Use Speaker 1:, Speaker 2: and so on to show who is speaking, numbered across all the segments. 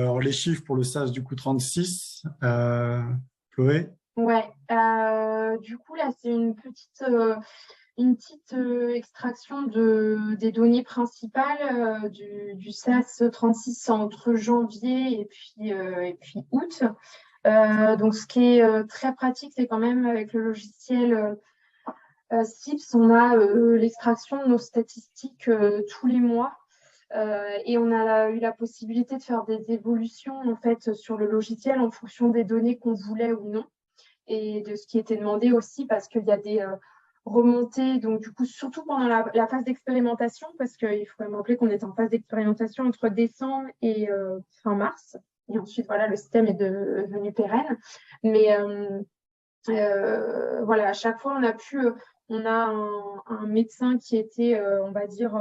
Speaker 1: Alors, les chiffres pour le SAS, du coup, 36. Chloé?
Speaker 2: Ouais, du coup, là, c'est une petite extraction des données principales du SAS 36 entre janvier et puis août. Donc, ce qui est très pratique, c'est quand même avec le logiciel SIPS, on a l'extraction de nos statistiques tous les mois. Et on a eu la possibilité de faire des évolutions en fait sur le logiciel en fonction des données qu'on voulait ou non et de ce qui était demandé aussi parce qu'il y a des remontées, donc du coup surtout pendant la phase d'expérimentation, parce qu'il faut quand même rappeler qu'on est en phase d'expérimentation entre décembre et fin mars. Et ensuite, voilà, le système est devenu pérenne. Mais voilà, à chaque fois, on a un médecin qui était, on va dire,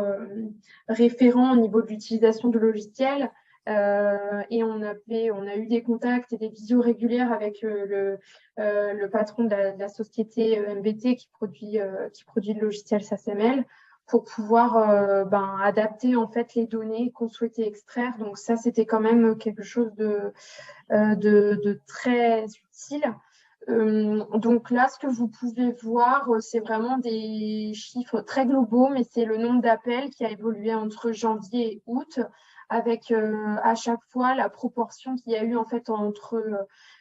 Speaker 2: référent au niveau de l'utilisation du logiciel. Et on a eu des contacts et des visios régulières avec le patron de la société MBT qui produit le logiciel SACML pour pouvoir adapter en fait les données qu'on souhaitait extraire. Donc ça, c'était quand même quelque chose de très utile. Donc là, ce que vous pouvez voir, c'est vraiment des chiffres très globaux, mais c'est le nombre d'appels qui a évolué entre janvier et août, avec à chaque fois la proportion qu'il y a eu en fait entre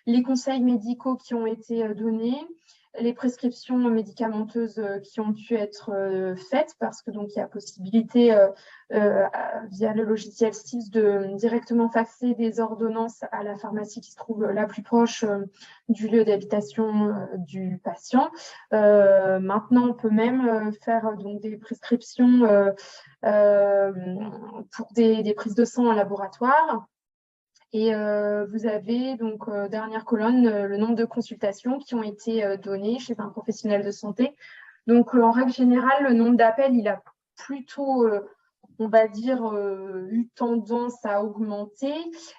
Speaker 2: les conseils médicaux qui ont été donnés, les prescriptions médicamenteuses qui ont pu être faites, parce que donc il y a possibilité via le logiciel SIS de directement faxer des ordonnances à la pharmacie qui se trouve la plus proche du lieu d'habitation du patient. Maintenant, on peut même faire donc des prescriptions pour des prises de sang en laboratoire. Et vous avez donc, dernière colonne, le nombre de consultations qui ont été données chez un professionnel de santé. Donc, en règle générale, le nombre d'appels, il a plutôt, on va dire, eu tendance à augmenter.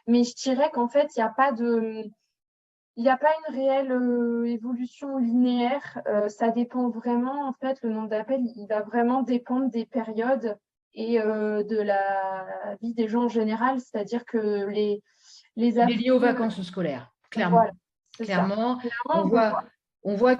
Speaker 2: Mais je dirais qu'en fait, il n'y a pas une réelle évolution linéaire. Ça dépend vraiment, en fait, le nombre d'appels, il va vraiment dépendre des périodes et de la vie des gens en général. C'est-à-dire que les
Speaker 3: Il est lié aux
Speaker 2: appels,
Speaker 3: vacances scolaires,
Speaker 2: voilà,
Speaker 3: clairement.
Speaker 2: c'est ça.
Speaker 3: Clairement,
Speaker 2: Clairement, on le voit.
Speaker 3: on voit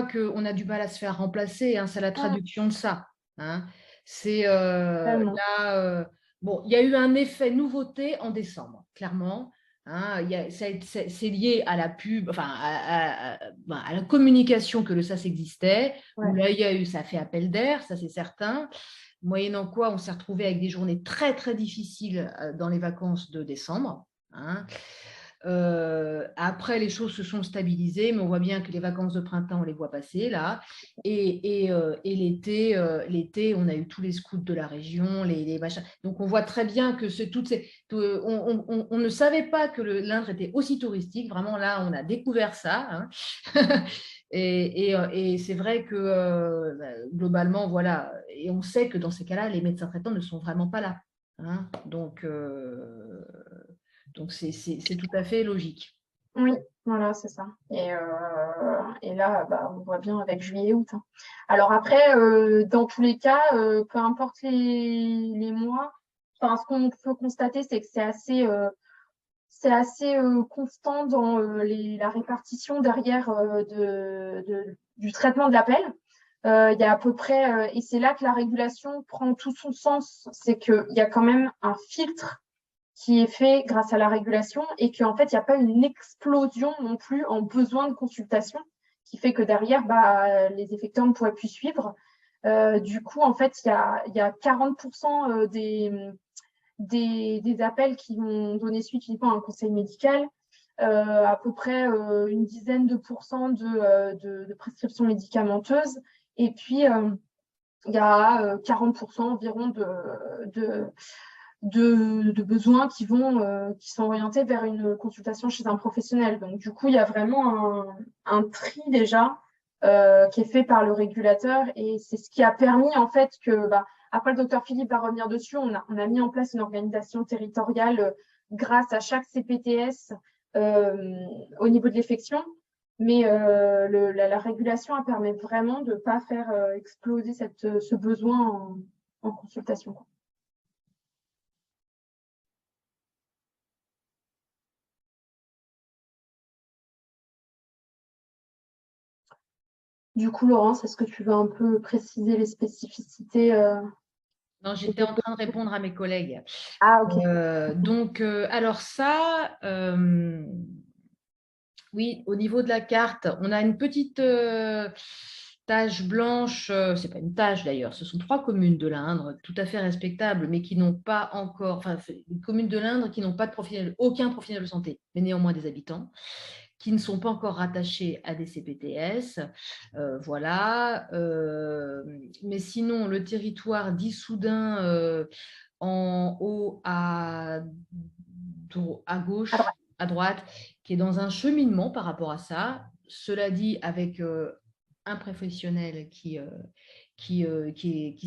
Speaker 3: qu'on a du mal à se faire remplacer, hein, c'est la traduction de ça. Hein. C'est
Speaker 2: Totalement.
Speaker 3: là, bon, il y a eu un effet nouveauté en décembre, clairement. Hein, c'est lié à la pub, enfin à la communication que le SAS existait, où
Speaker 2: Ouais.
Speaker 3: là, ça a fait appel d'air, ça c'est certain. Moyennant quoi, on s'est retrouvé avec des journées très très difficiles dans les vacances de décembre. Hein. Après, les choses se sont stabilisées, mais on voit bien que les vacances de printemps, on les voit passer là. Et l'été, on a eu tous les scouts de la région, les machins. Donc, on voit très bien que on ne savait pas que l'Indre était aussi touristique. Vraiment, là, on a découvert ça. Hein. Et c'est vrai que globalement, voilà. Et on sait que dans ces cas-là, les médecins traitants ne sont vraiment pas là. Hein. Donc, c'est tout à fait logique.
Speaker 2: Oui, voilà, c'est ça. Et là, on voit bien avec juillet et août. Hein. Alors après, dans tous les cas, peu importe les mois, enfin, ce qu'on peut constater, c'est que c'est assez constant dans la répartition derrière du traitement de l'appel. Il y a à peu près, et c'est là que la régulation prend tout son sens, c'est qu'il y a quand même un filtre qui est fait grâce à la régulation et qu'en fait, il n'y a pas une explosion non plus en besoin de consultation qui fait que derrière, les effecteurs ne pourraient plus suivre. Du coup, en fait, il y a 40% des appels qui vont donner suite uniquement à un conseil médical, à peu près une dizaine de pourcents de prescriptions médicamenteuses, et puis il y a 40% environ de besoins qui sont orientés vers une consultation chez un professionnel. Donc, du coup, il y a vraiment un tri déjà qui est fait par le régulateur et c'est ce qui a permis en fait que, après le docteur Philippe va revenir dessus, on a mis en place une organisation territoriale grâce à chaque CPTS au niveau de l'effection. Mais la régulation elle permet vraiment de ne pas faire exploser ce besoin en consultation. Du coup, Laurence, est-ce que tu veux un peu préciser les spécificités
Speaker 3: Non, j'étais en train de répondre à mes collègues.
Speaker 2: Ah, ok.
Speaker 3: Alors ça, oui, au niveau de la carte, on a une petite tache blanche, c'est pas une tache d'ailleurs, ce sont 3 communes de l'Indre, tout à fait respectables, mais qui n'ont pas encore, enfin, des communes de l'Indre qui n'ont pas de aucun professionnel de santé, mais néanmoins des habitants, qui ne sont pas encore rattachés à des CPTS. Voilà. Mais sinon, le territoire d'Issoudun en haut à gauche,
Speaker 2: Alors,
Speaker 3: à droite, qui est dans un cheminement par rapport à ça. Cela dit, avec un professionnel qui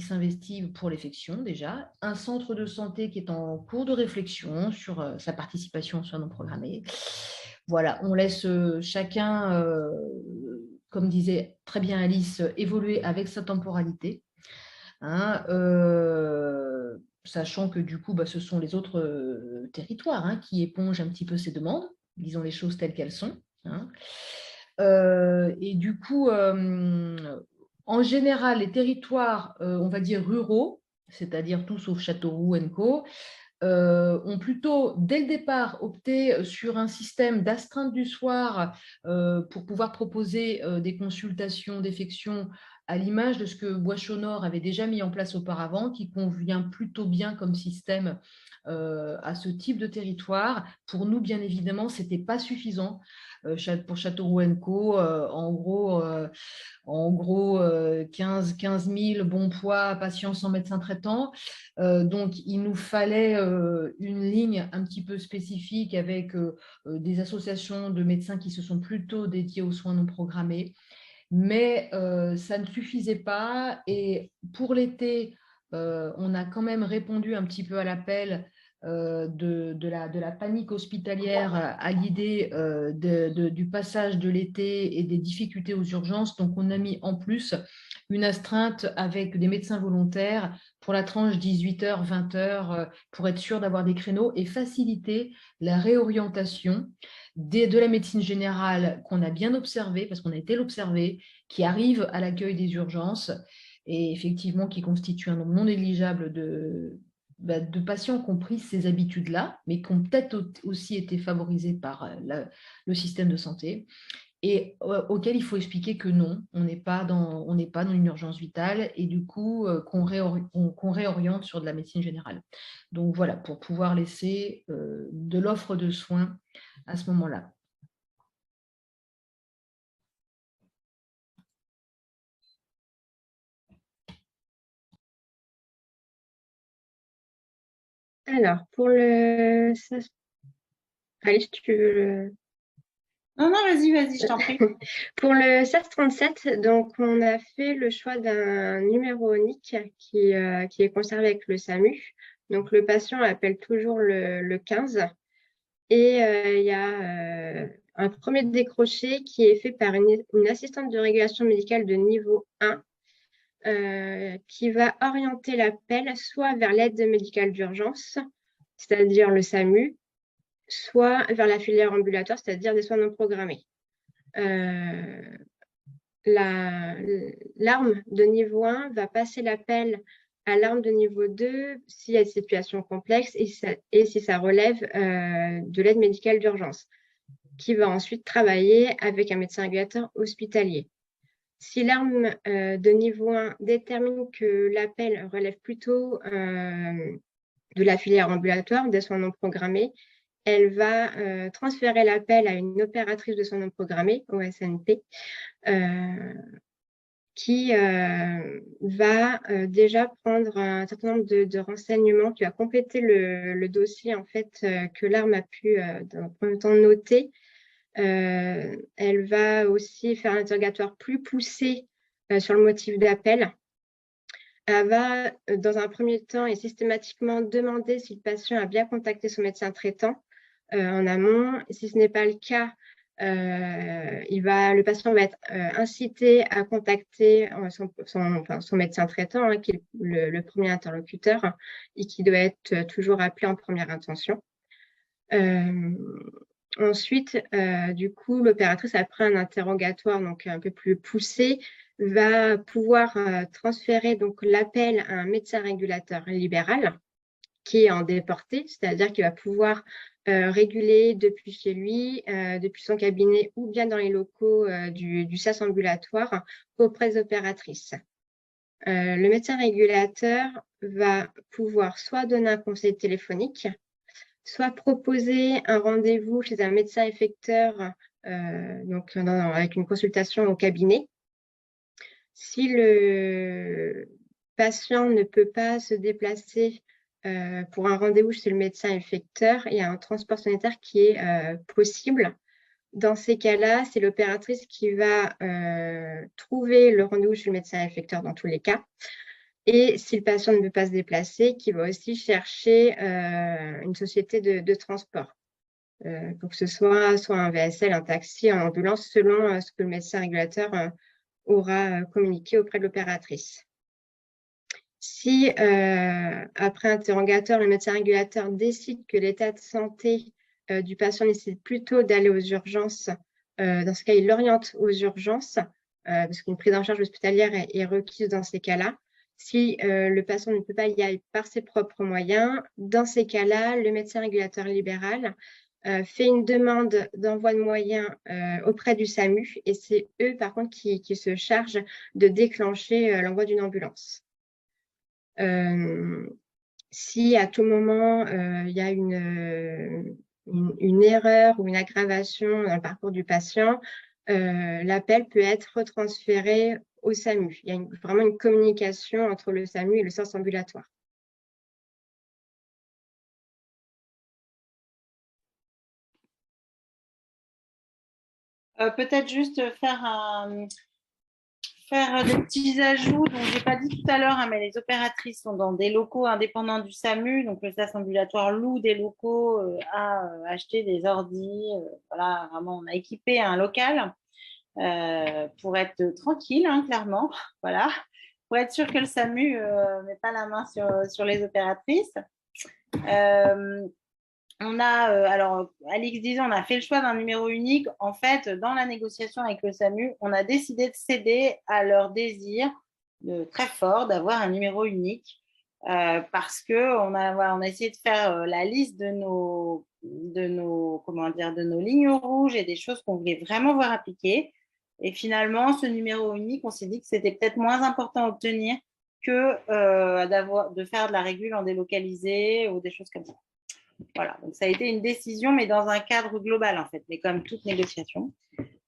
Speaker 3: s'investit pour l'effection déjà, un centre de santé qui est en cours de réflexion sur sa participation aux soins non programmés. Voilà, on laisse chacun, comme disait très bien Alice, évoluer avec sa temporalité. Hein, sachant que du coup, ce sont les autres territoires qui épongent un petit peu ces demandes, disons les choses telles qu'elles sont. Hein. Et du coup, en général, les territoires, on va dire ruraux, c'est-à-dire tout sauf Châteauroux & Co., ont plutôt, dès le départ, opté sur un système d'astreinte du soir pour pouvoir proposer des consultations d'effection à l'image de ce que Bois-Chaux-Nord avait déjà mis en place auparavant, qui convient plutôt bien comme système à ce type de territoire. Pour nous, bien évidemment, ce n'était pas suffisant. Pour Châteauroux & Co., en gros 15 000 bons poids patients sans médecin traitant. Donc, il nous fallait une ligne un petit peu spécifique avec des associations de médecins qui se sont plutôt dédiés aux soins non programmés. Mais ça ne suffisait pas. Et pour l'été, on a quand même répondu un petit peu à l'appel de la panique hospitalière à l'idée du passage de l'été et des difficultés aux urgences. Donc, on a mis en plus une astreinte avec des médecins volontaires pour la tranche 18h, 20h, pour être sûr d'avoir des créneaux et faciliter la réorientation de la médecine générale qu'on a bien observée, parce qu'on a été l'observer, qui arrive à l'accueil des urgences et effectivement qui constitue un nombre non négligeable de patients qui ont pris ces habitudes-là, mais qui ont peut-être aussi été favorisés par le système de santé, et auquel il faut expliquer que non, on n'est pas dans une urgence vitale, et du coup qu'on réoriente sur de la médecine générale. Donc voilà, pour pouvoir laisser de l'offre de soins à ce moment-là.
Speaker 4: Alors, pour le... Alice, tu veux le...
Speaker 5: Non, vas-y, je t'en prie.
Speaker 4: Pour le SAS 37, donc on a fait le choix d'un numéro unique qui est conservé avec le SAMU. Donc le patient appelle toujours le 15 et il y a un premier décroché qui est fait par une assistante de régulation médicale de niveau 1 qui va orienter l'appel soit vers l'aide médicale d'urgence, c'est-à-dire le SAMU, soit vers la filière ambulatoire, c'est-à-dire des soins non programmés. L'arme de niveau 1 va passer l'appel à l'arme de niveau 2 s'il y a une situation complexe et si ça relève de l'aide médicale d'urgence, qui va ensuite travailler avec un médecin régulateur hospitalier. Si l'arme de niveau 1 détermine que l'appel relève plutôt de la filière ambulatoire, des soins non programmés, elle va transférer l'appel à une opératrice de soins non programmés, OSNP, qui va déjà prendre un certain nombre de renseignements, qui va compléter le dossier en fait, que l'arme a pu dans un premier temps noter. Elle va aussi faire un interrogatoire plus poussé sur le motif d'appel. Elle va, dans un premier temps et systématiquement, demander si le patient a bien contacté son médecin traitant en amont. Et si ce n'est pas le cas, le patient va être incité à contacter son médecin traitant, qui est le premier interlocuteur et qui doit être toujours appelé en première intention. Ensuite, du coup, l'opératrice, après un interrogatoire donc un peu plus poussé, va pouvoir transférer donc l'appel à un médecin régulateur libéral qui est en déporté, c'est-à-dire qu'il va pouvoir réguler depuis chez lui, depuis son cabinet ou bien dans les locaux du SAS ambulatoire auprès des opératrices. Le médecin régulateur va pouvoir soit donner un conseil téléphonique, soit proposer un rendez-vous chez un médecin effecteur, donc avec une consultation au cabinet. Si le patient ne peut pas se déplacer pour un rendez-vous chez le médecin effecteur, il y a un transport sanitaire qui est possible. Dans ces cas-là, c'est l'opératrice qui va trouver le rendez-vous chez le médecin effecteur dans tous les cas. Et si le patient ne peut pas se déplacer, qui va aussi chercher une société de transport, pour que ce soit un VSL, un taxi, une ambulance, selon ce que le médecin régulateur aura communiqué auprès de l'opératrice. Si, après interrogatoire, le médecin régulateur décide que l'état de santé du patient nécessite plutôt d'aller aux urgences, dans ce cas, il l'oriente aux urgences, parce qu'une prise en charge hospitalière est requise dans ces cas-là. Si le patient ne peut pas y aller par ses propres moyens, dans ces cas-là, le médecin régulateur libéral fait une demande d'envoi de moyens auprès du SAMU et c'est eux, par contre, qui se chargent de déclencher l'envoi d'une ambulance. Si à tout moment, il y a une erreur ou une aggravation dans le parcours du patient, l'appel peut être retransféré au SAMU. Il y a vraiment une communication entre le SAMU et le centre ambulatoire.
Speaker 5: Peut-être juste faire des petits ajouts. Donc, je n'ai pas dit tout à l'heure, hein, mais les opératrices sont dans des locaux indépendants du SAMU. Donc, le SAS ambulatoire loue des locaux à acheter des ordis. Voilà, vraiment, on a équipé un local pour être tranquille, hein, clairement. Voilà, pour être sûr que le SAMU ne met pas la main sur les opératrices. On a, alors, Alix disait, on a fait le choix d'un numéro unique. En fait, dans la négociation avec le SAMU, on a décidé de céder à leur désir très fort d'avoir un numéro unique parce qu'on a essayé de faire la liste de nos lignes rouges et des choses qu'on voulait vraiment voir appliquées. Et finalement, ce numéro unique, on s'est dit que c'était peut-être moins important à obtenir que de faire de la régule en délocalisé ou des choses comme ça. Voilà, donc ça a été une décision, mais dans un cadre global, en fait, mais comme toute négociation.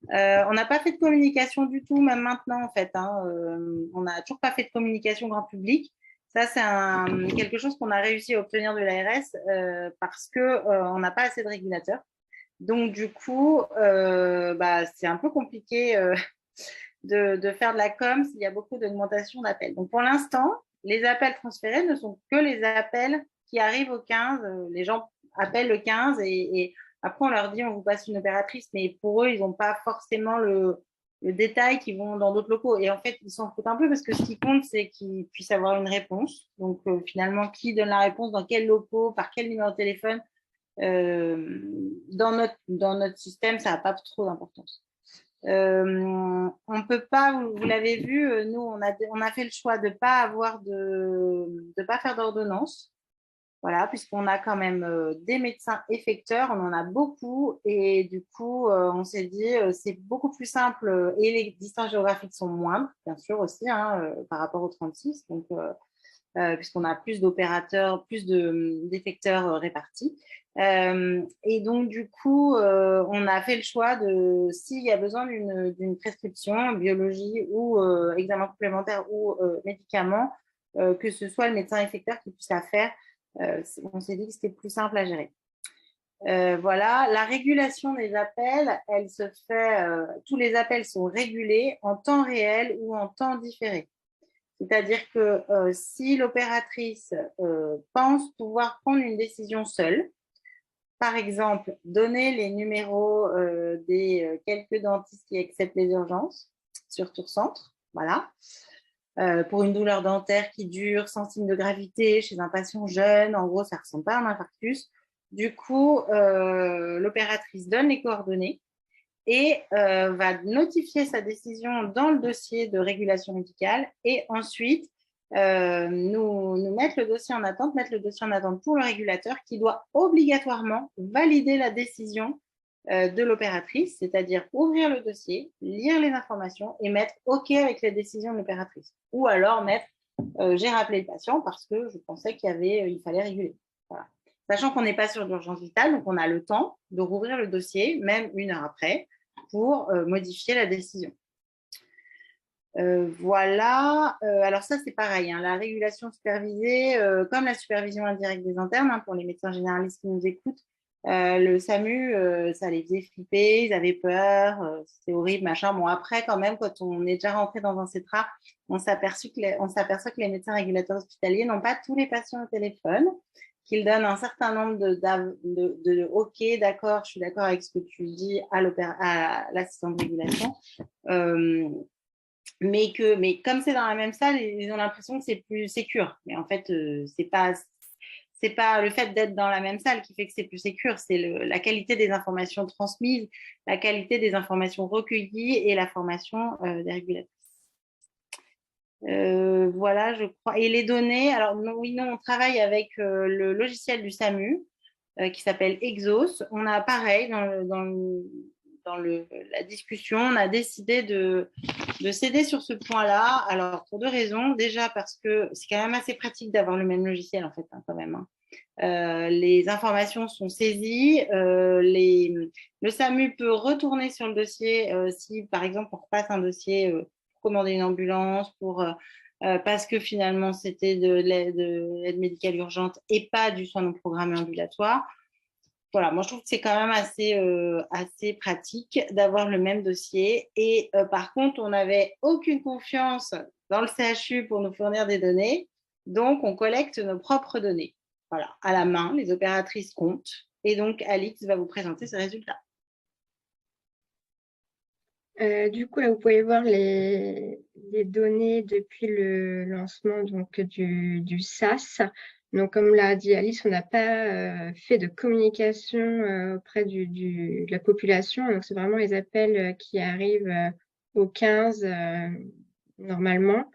Speaker 5: On n'a pas fait de communication du tout, même maintenant, en fait. Hein, on n'a toujours pas fait de communication grand public. Ça, c'est quelque chose qu'on a réussi à obtenir de l'ARS parce qu'on n'a pas assez de régulateurs. Donc, du coup, c'est un peu compliqué de faire de la com s'il y a beaucoup d'augmentation d'appels. Donc, pour l'instant, les appels transférés ne sont que les appels qui arrivent au 15. Les gens appellent le 15 et après, on leur dit on vous passe une opératrice, mais pour eux, ils n'ont pas forcément le détail qu'ils vont dans d'autres locaux. Et en fait, ils s'en foutent un peu parce que ce qui compte, c'est qu'ils puissent avoir une réponse. Donc, finalement, qui donne la réponse, dans quels locaux, par quel numéro de téléphone, dans notre système, ça n'a pas trop d'importance. On peut pas, vous l'avez vu, nous on a fait le choix de pas faire d'ordonnance, voilà, puisqu'on a quand même des médecins effecteurs, on en a beaucoup et du coup on s'est dit c'est beaucoup plus simple et les distances géographiques sont moindres, bien sûr aussi hein, par rapport au 36, donc puisqu'on a plus d'opérateurs, plus d'effecteurs répartis. Et donc, du coup, on a fait le choix de, s'il y a besoin d'une prescription, biologie ou examen complémentaire ou médicament, que ce soit le médecin effecteur qui puisse la faire. On s'est dit que c'était plus simple à gérer. Voilà, la régulation des appels, elle se fait, tous les appels sont régulés en temps réel ou en temps différé. C'est-à-dire que si l'opératrice pense pouvoir prendre une décision seule, par exemple, donner les numéros des quelques dentistes qui acceptent les urgences sur Tour-Centre, voilà, pour une douleur dentaire qui dure sans signe de gravité chez un patient jeune, en gros, ça ne ressemble pas à un infarctus. Du coup, l'opératrice donne les coordonnées et va notifier sa décision dans le dossier de régulation médicale et ensuite nous mettre le dossier en attente, pour le régulateur qui doit obligatoirement valider la décision de l'opératrice, c'est-à-dire ouvrir le dossier, lire les informations et mettre OK avec les décisions de l'opératrice. Ou alors mettre j'ai rappelé le patient parce que je pensais il fallait réguler. Voilà. Sachant qu'on n'est pas sur l'urgence vitale, donc on a le temps de rouvrir le dossier, même 1 heure après, pour modifier la décision. Voilà. Alors ça, c'est pareil. Hein, la régulation supervisée, comme la supervision indirecte des internes, hein, pour les médecins généralistes qui nous écoutent, le SAMU, ça les faisait flipper, ils avaient peur, c'était horrible, machin. Bon, après, quand même, quand on est déjà rentré dans un CETRA, on s'aperçoit que les médecins régulateurs hospitaliers n'ont pas tous les patients au téléphone, qu'ils donnent un certain nombre de OK, d'accord, je suis d'accord avec ce que tu dis à l'assistant de régulation. Mais comme c'est dans la même salle, ils ont l'impression que c'est plus sécure. Mais en fait, c'est pas le fait d'être dans la même salle qui fait que c'est plus sécure, c'est la qualité des informations transmises, la qualité des informations recueillies et la formation des régulatrices. Voilà, je crois. Et les données, alors oui, on travaille avec le logiciel du SAMU qui s'appelle Exos. On a pareil, dans la discussion, on a décidé de céder sur ce point-là. Alors, pour 2 raisons. Déjà, parce que c'est quand même assez pratique d'avoir le même logiciel, en fait, hein, quand même. Hein. Les informations sont saisies. Le SAMU peut retourner sur le dossier si, par exemple, on repasse un dossier pour commander une ambulance, parce que finalement, c'était de l'aide médicale urgente et pas du soin non programmé ambulatoire. Voilà, moi je trouve que c'est quand même assez pratique d'avoir le même dossier. Et par contre, on n'avait aucune confiance dans le CHU pour nous fournir des données. Donc, on collecte nos propres données. Voilà, à la main, les opératrices comptent. Et donc, Alix va vous présenter ces résultats.
Speaker 4: Du coup, là, vous pouvez voir les données depuis le lancement donc, du SAS. Donc, comme l'a dit Alice, on n'a pas fait de communication auprès de la population. Donc, c'est vraiment les appels qui arrivent au 15 normalement.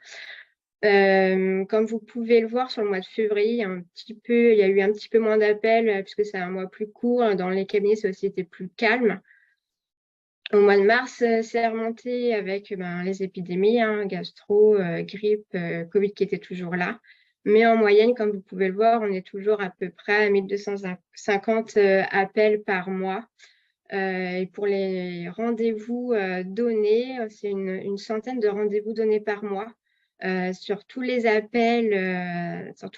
Speaker 4: Comme vous pouvez le voir sur le mois de février, il y a eu un petit peu moins d'appels puisque c'est un mois plus court. Dans les cabinets, ça aussi été plus calme. Au mois de mars, c'est remonté avec les épidémies, hein, gastro, grippe, Covid qui était toujours là. Mais en moyenne, comme vous pouvez le voir, on est toujours à peu près à 1250 appels par mois. Et pour les rendez-vous donnés, c'est une centaine de rendez-vous donnés par mois. Sur tous les appels, ça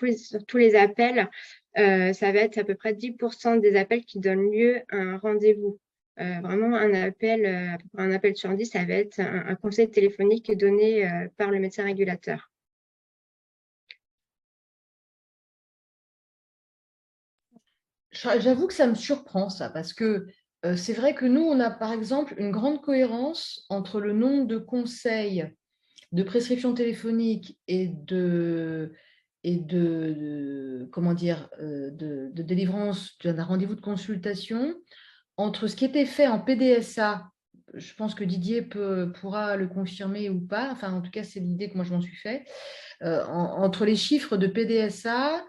Speaker 4: va être à peu près 10% des appels qui donnent lieu à un rendez-vous. Vraiment, un appel sur 10, ça va être un conseil téléphonique donné par le médecin régulateur.
Speaker 3: J'avoue que ça me surprend, ça, parce que c'est vrai que nous, on a par exemple une grande cohérence entre le nombre de conseils de prescription téléphonique et de délivrance d'un rendez-vous de consultation entre ce qui était fait en PDSA. Je pense que Didier pourra le confirmer ou pas. Enfin, en tout cas, c'est l'idée que moi, je m'en suis fait. Entre les chiffres de PDSA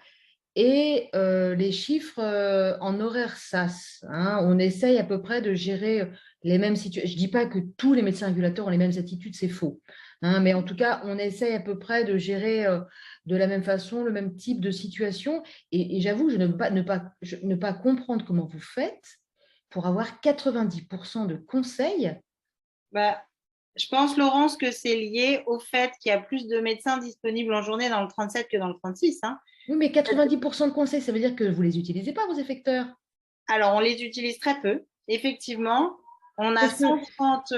Speaker 3: et les chiffres en horaire SAS. Hein. On essaye à peu près de gérer les mêmes situations. Je ne dis pas que tous les médecins régulateurs ont les mêmes attitudes, c'est faux. Hein, mais en tout cas, on essaye à peu près de gérer de la même façon le même type de situation. Et j'avoue, je ne peux ne pas comprendre comment vous faites pour avoir 90% de conseils.
Speaker 5: Je pense, Laurence, que c'est lié au fait qu'il y a plus de médecins disponibles en journée dans le 37 que dans le 36. Hein.
Speaker 3: Oui, mais 90% de conseils, ça veut dire que vous ne les utilisez pas, vos effecteurs.
Speaker 5: Alors, on les utilise très peu, effectivement. On a 130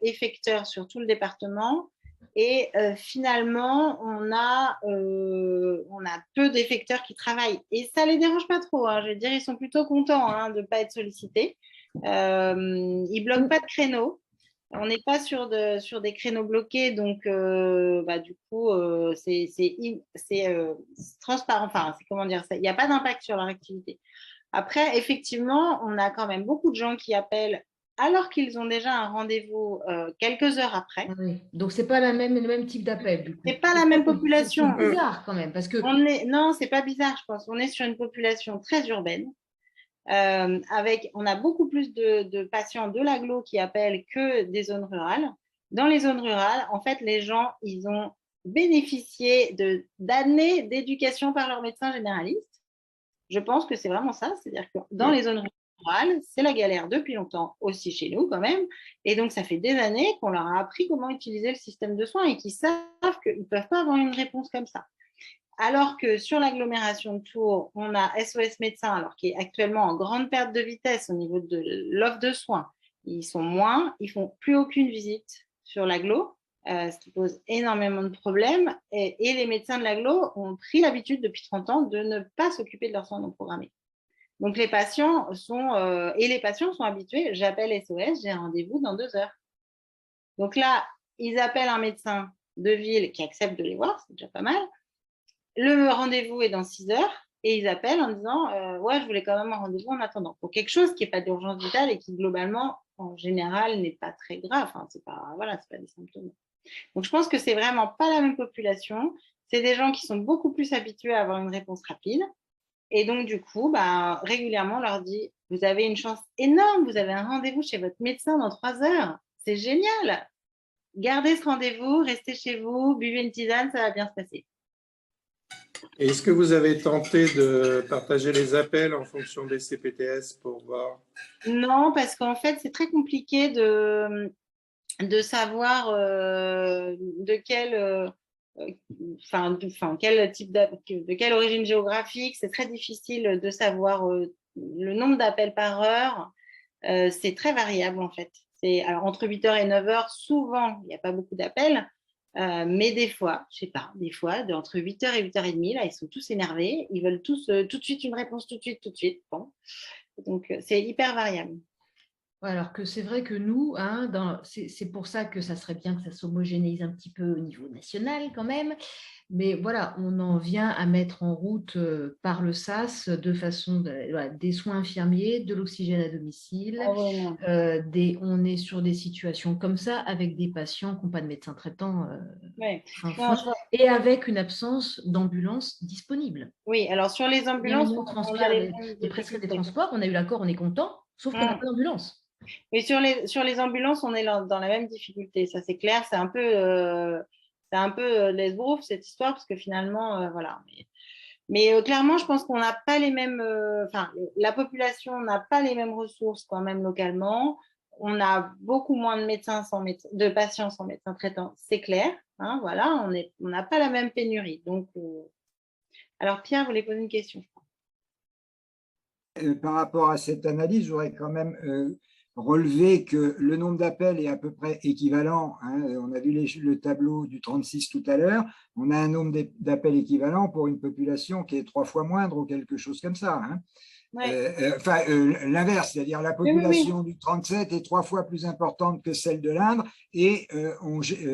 Speaker 5: effecteurs sur tout le département. Et finalement, on a peu d'effecteurs qui travaillent. Et ça ne les dérange pas trop. Hein. Je veux dire, ils sont plutôt contents de ne pas être sollicités. Ils ne bloquent pas de créneaux. On n'est pas sur des créneaux bloqués, donc du coup, c'est transparent. Enfin, c'est comment dire ça, il n'y a pas d'impact sur leur activité. Après, effectivement, on a quand même beaucoup de gens qui appellent alors qu'ils ont déjà un rendez-vous quelques heures après.
Speaker 3: Ah oui. Donc, ce n'est pas le même type d'appel, du coup.
Speaker 5: C'est pas la même population.
Speaker 3: C'est bizarre quand même, parce que…
Speaker 5: Non, c'est pas bizarre, je pense. On est sur une population très urbaine. On a beaucoup plus de patients de l'agglo qui appellent que des zones rurales. Dans les zones rurales, en fait, les gens, ils ont bénéficié d'années d'éducation par leur médecin généraliste. Je pense que c'est vraiment ça, c'est-à-dire que dans les zones rurales, c'est la galère depuis longtemps, aussi chez nous quand même, et donc ça fait des années qu'on leur a appris comment utiliser le système de soins et qu'ils savent qu'ils ne peuvent pas avoir une réponse comme ça. Alors que sur l'agglomération de Tours, on a SOS Médecins, alors qui est actuellement en grande perte de vitesse au niveau de l'offre de soins. Ils sont moins, ils font plus aucune visite sur l'agglo, ce qui pose énormément de problèmes. Et les médecins de l'agglo ont pris l'habitude depuis 30 ans de ne pas s'occuper de leurs soins non programmés. Donc les patients sont habitués. J'appelle SOS, j'ai un rendez-vous dans 2 heures. Donc là, ils appellent un médecin de ville qui accepte de les voir, c'est déjà pas mal. Le rendez-vous est dans 6 heures et ils appellent en disant ouais, je voulais quand même un rendez-vous en attendant pour quelque chose qui n'est pas d'urgence vitale et qui globalement en général n'est pas très grave. Enfin, c'est pas des symptômes. Donc je pense que c'est vraiment pas la même population. C'est des gens qui sont beaucoup plus habitués à avoir une réponse rapide et donc du coup régulièrement on leur dit vous avez une chance énorme, vous avez un rendez-vous chez votre médecin dans 3 heures, c'est génial, gardez ce rendez-vous, restez chez vous, buvez une tisane, ça va bien se passer.
Speaker 6: Et est-ce que vous avez tenté de partager les appels en fonction des CPTS pour voir?
Speaker 5: Non, parce qu'en fait, c'est très compliqué de savoir de quelle origine géographique. C'est très difficile de savoir le nombre d'appels par heure. C'est très variable en fait. Alors, entre 8h et 9h, souvent, il n'y a pas beaucoup d'appels. Mais des fois, je sais pas, entre 8h et 8h30, là, ils sont tous énervés. Ils veulent tous tout de suite une réponse, tout de suite. Bon. Donc, c'est hyper variable.
Speaker 3: Alors que c'est vrai que nous, c'est pour ça que ça serait bien que ça s'homogénéise un petit peu au niveau national quand même. Mais voilà, on en vient à mettre en route par le SAS de façon des soins infirmiers, de l'oxygène à domicile. On est sur des situations comme ça avec des patients qui n'ont pas de médecin traitant et avec une absence d'ambulance disponible.
Speaker 5: Oui, alors sur les ambulances,
Speaker 3: on a les prescrits des transports, on a eu l'accord, on est content, sauf qu'on n'a pas d'ambulance.
Speaker 5: Mais sur les ambulances, on est dans la même difficulté, ça c'est clair. C'est un peu l'esbrouf cette histoire parce que finalement, voilà. Mais clairement, je pense qu'on n'a pas les mêmes. La population n'a pas les mêmes ressources quand même localement. On a beaucoup moins de patients sans médecin traitant, c'est clair. Hein, voilà, on n'a pas la même pénurie. Donc, alors Pierre voulait poser une question.
Speaker 7: Par rapport à cette analyse, j'aurais quand même relevé que le nombre d'appels est à peu près équivalent. Hein. On a vu le tableau du 36 tout à l'heure. On a un nombre d'appels équivalent pour une population qui est 3 fois moindre ou quelque chose comme ça. Hein. L'inverse, c'est-à-dire la population du 37 est 3 fois plus importante que celle de l'Indre et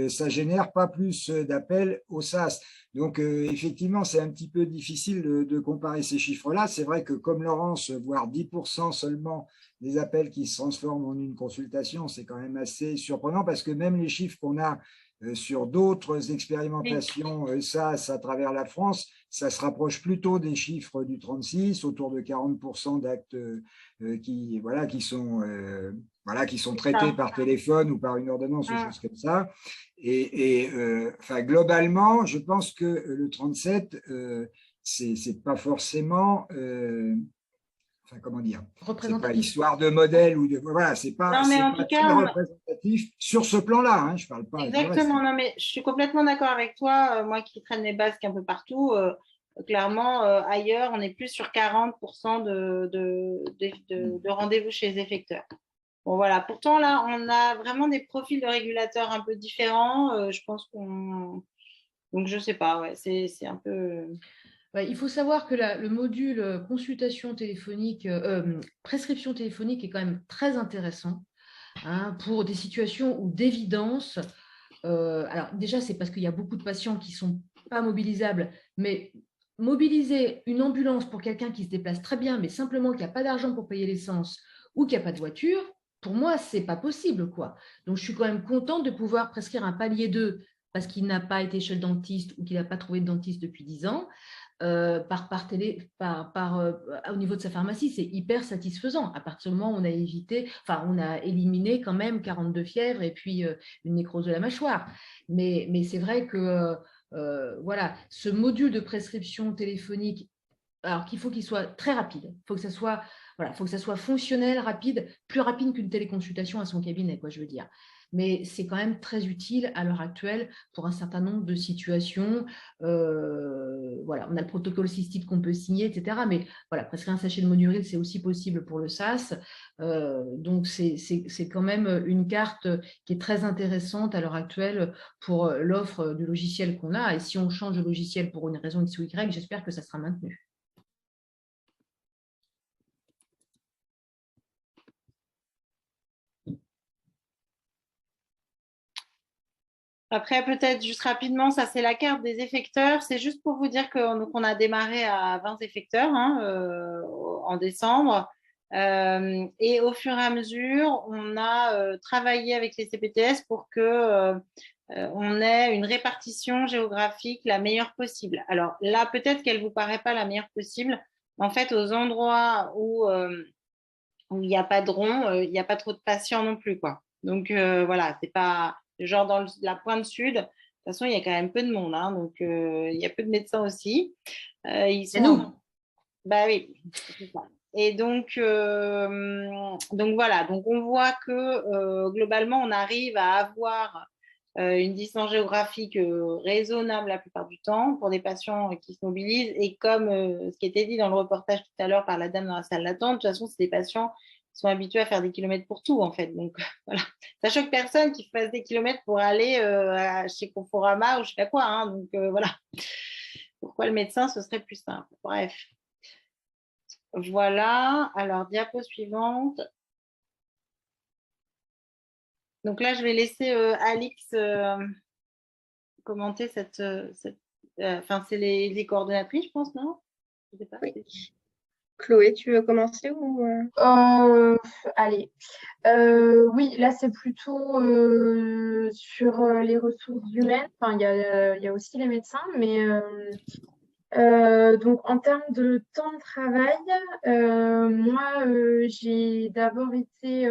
Speaker 7: ça génère pas plus d'appels au SAS. Donc, effectivement, c'est un petit peu difficile de comparer ces chiffres-là. C'est vrai que comme Laurence, voire 10% seulement des appels qui se transforment en une consultation, c'est quand même assez surprenant parce que même les chiffres qu'on a sur d'autres expérimentations SAS à travers la France, ça se rapproche plutôt des chiffres du 36, autour de 40% d'actes qui sont traités par téléphone ou par une ordonnance ou choses comme ça. Et globalement, je pense que le 37, c'est pas forcément... comment dire, c'est pas histoire de modèle ou de voilà, c'est pas très représentatif sur ce plan-là. Hein, je parle pas.
Speaker 5: Exactement, non mais je suis complètement d'accord avec toi. Moi qui traîne les basques un peu partout, clairement ailleurs on est plus sur 40% de rendez-vous chez les effecteurs. Bon voilà. Pourtant là, on a vraiment des profils de régulateurs un peu différents. Je pense donc je sais pas, ouais, c'est un peu.
Speaker 3: Il faut savoir que le module consultation téléphonique, prescription téléphonique est quand même très intéressant hein, pour des situations où d'évidence, alors déjà c'est parce qu'il y a beaucoup de patients qui ne sont pas mobilisables, mais mobiliser une ambulance pour quelqu'un qui se déplace très bien, mais simplement qu'il n'y a pas d'argent pour payer l'essence ou qu'il n'y a pas de voiture, pour moi, ce n'est pas possible, quoi. Donc, je suis quand même contente de pouvoir prescrire un palier 2 parce qu'il n'a pas été chez le dentiste ou qu'il n'a pas trouvé de dentiste depuis 10 ans. Au niveau de sa pharmacie, c'est hyper satisfaisant. À partir du moment où on a éliminé quand même 42 fièvres et puis une nécrose de la mâchoire. Mais c'est vrai que voilà, ce module de prescription téléphonique, alors qu'il faut qu'il soit très rapide. Il faut que ça soit, voilà, faut que ça soit fonctionnel, rapide, plus rapide qu'une téléconsultation à son cabinet, quoi, je veux dire. Mais c'est quand même très utile à l'heure actuelle pour un certain nombre de situations. Voilà, on a le protocole cystite qu'on peut signer, etc. Mais voilà, prescrire un sachet de Monuril, c'est aussi possible pour le SAS. Donc, c'est quand même une carte qui est très intéressante à l'heure actuelle pour l'offre du logiciel qu'on a. Et si on change de logiciel pour une raison X ou Y, j'espère que ça sera maintenu.
Speaker 5: Après, peut-être juste rapidement, ça c'est la carte des effecteurs. C'est juste pour vous dire qu'on a démarré à 20 effecteurs hein, en décembre. Et au fur et à mesure, on a travaillé avec les CPTS pour que on ait une répartition géographique la meilleure possible. Alors là, peut-être qu'elle ne vous paraît pas la meilleure possible. En fait, aux endroits où il n'y a pas de rond, il n'y a pas trop de patients non plus, quoi. Donc voilà, c'est pas genre dans la pointe sud. De toute façon, il y a quand même peu de monde, hein, donc il y a peu de médecins aussi. Ils sont...
Speaker 3: C'est nous.
Speaker 5: Bah oui, c'est ça. Et donc voilà, donc on voit que globalement, on arrive à avoir une distance géographique raisonnable la plupart du temps pour des patients qui se mobilisent. Et comme ce qui était dit dans le reportage tout à l'heure par la dame dans la salle d'attente, de toute façon, c'est des patients qui sont habitués à faire des kilomètres pour tout, en fait. Donc voilà, ça choque personne qui fasse des kilomètres pour aller chez Conforama ou je sais pas quoi. Hein. Donc voilà, pourquoi le médecin, ce serait plus simple. Bref. Voilà, alors diapo suivante. Donc là, je vais laisser Alix commenter enfin, c'est les coordonnatrices, je pense, non? Je sais pas.
Speaker 4: Oui. Chloé, tu veux commencer ou
Speaker 2: Allez. Oui, là, c'est plutôt sur les ressources humaines. Enfin, il y a aussi les médecins, mais donc en termes de temps de travail, moi, j'ai d'abord été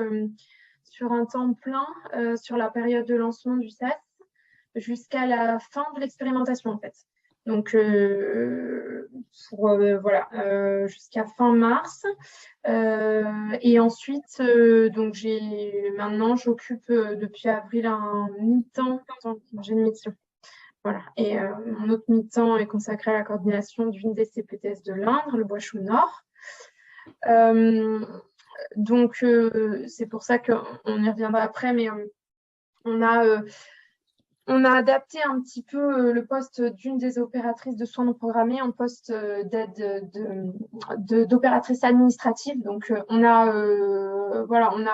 Speaker 2: sur un temps plein sur la période de lancement du SAS jusqu'à la fin de l'expérimentation, en fait. Donc, voilà, jusqu'à fin mars. Et ensuite, donc maintenant, j'occupe depuis avril un mi-temps en tant que congé de mission. Voilà. Et mon autre mi-temps est consacré à la coordination d'une des CPTS de l'Indre, le Bois-Chou Nord. Donc, c'est pour ça qu'on y reviendra après, mais on a adapté un petit peu le poste d'une des opératrices de soins non programmés en poste d'aide d'opératrice administrative. Donc, on a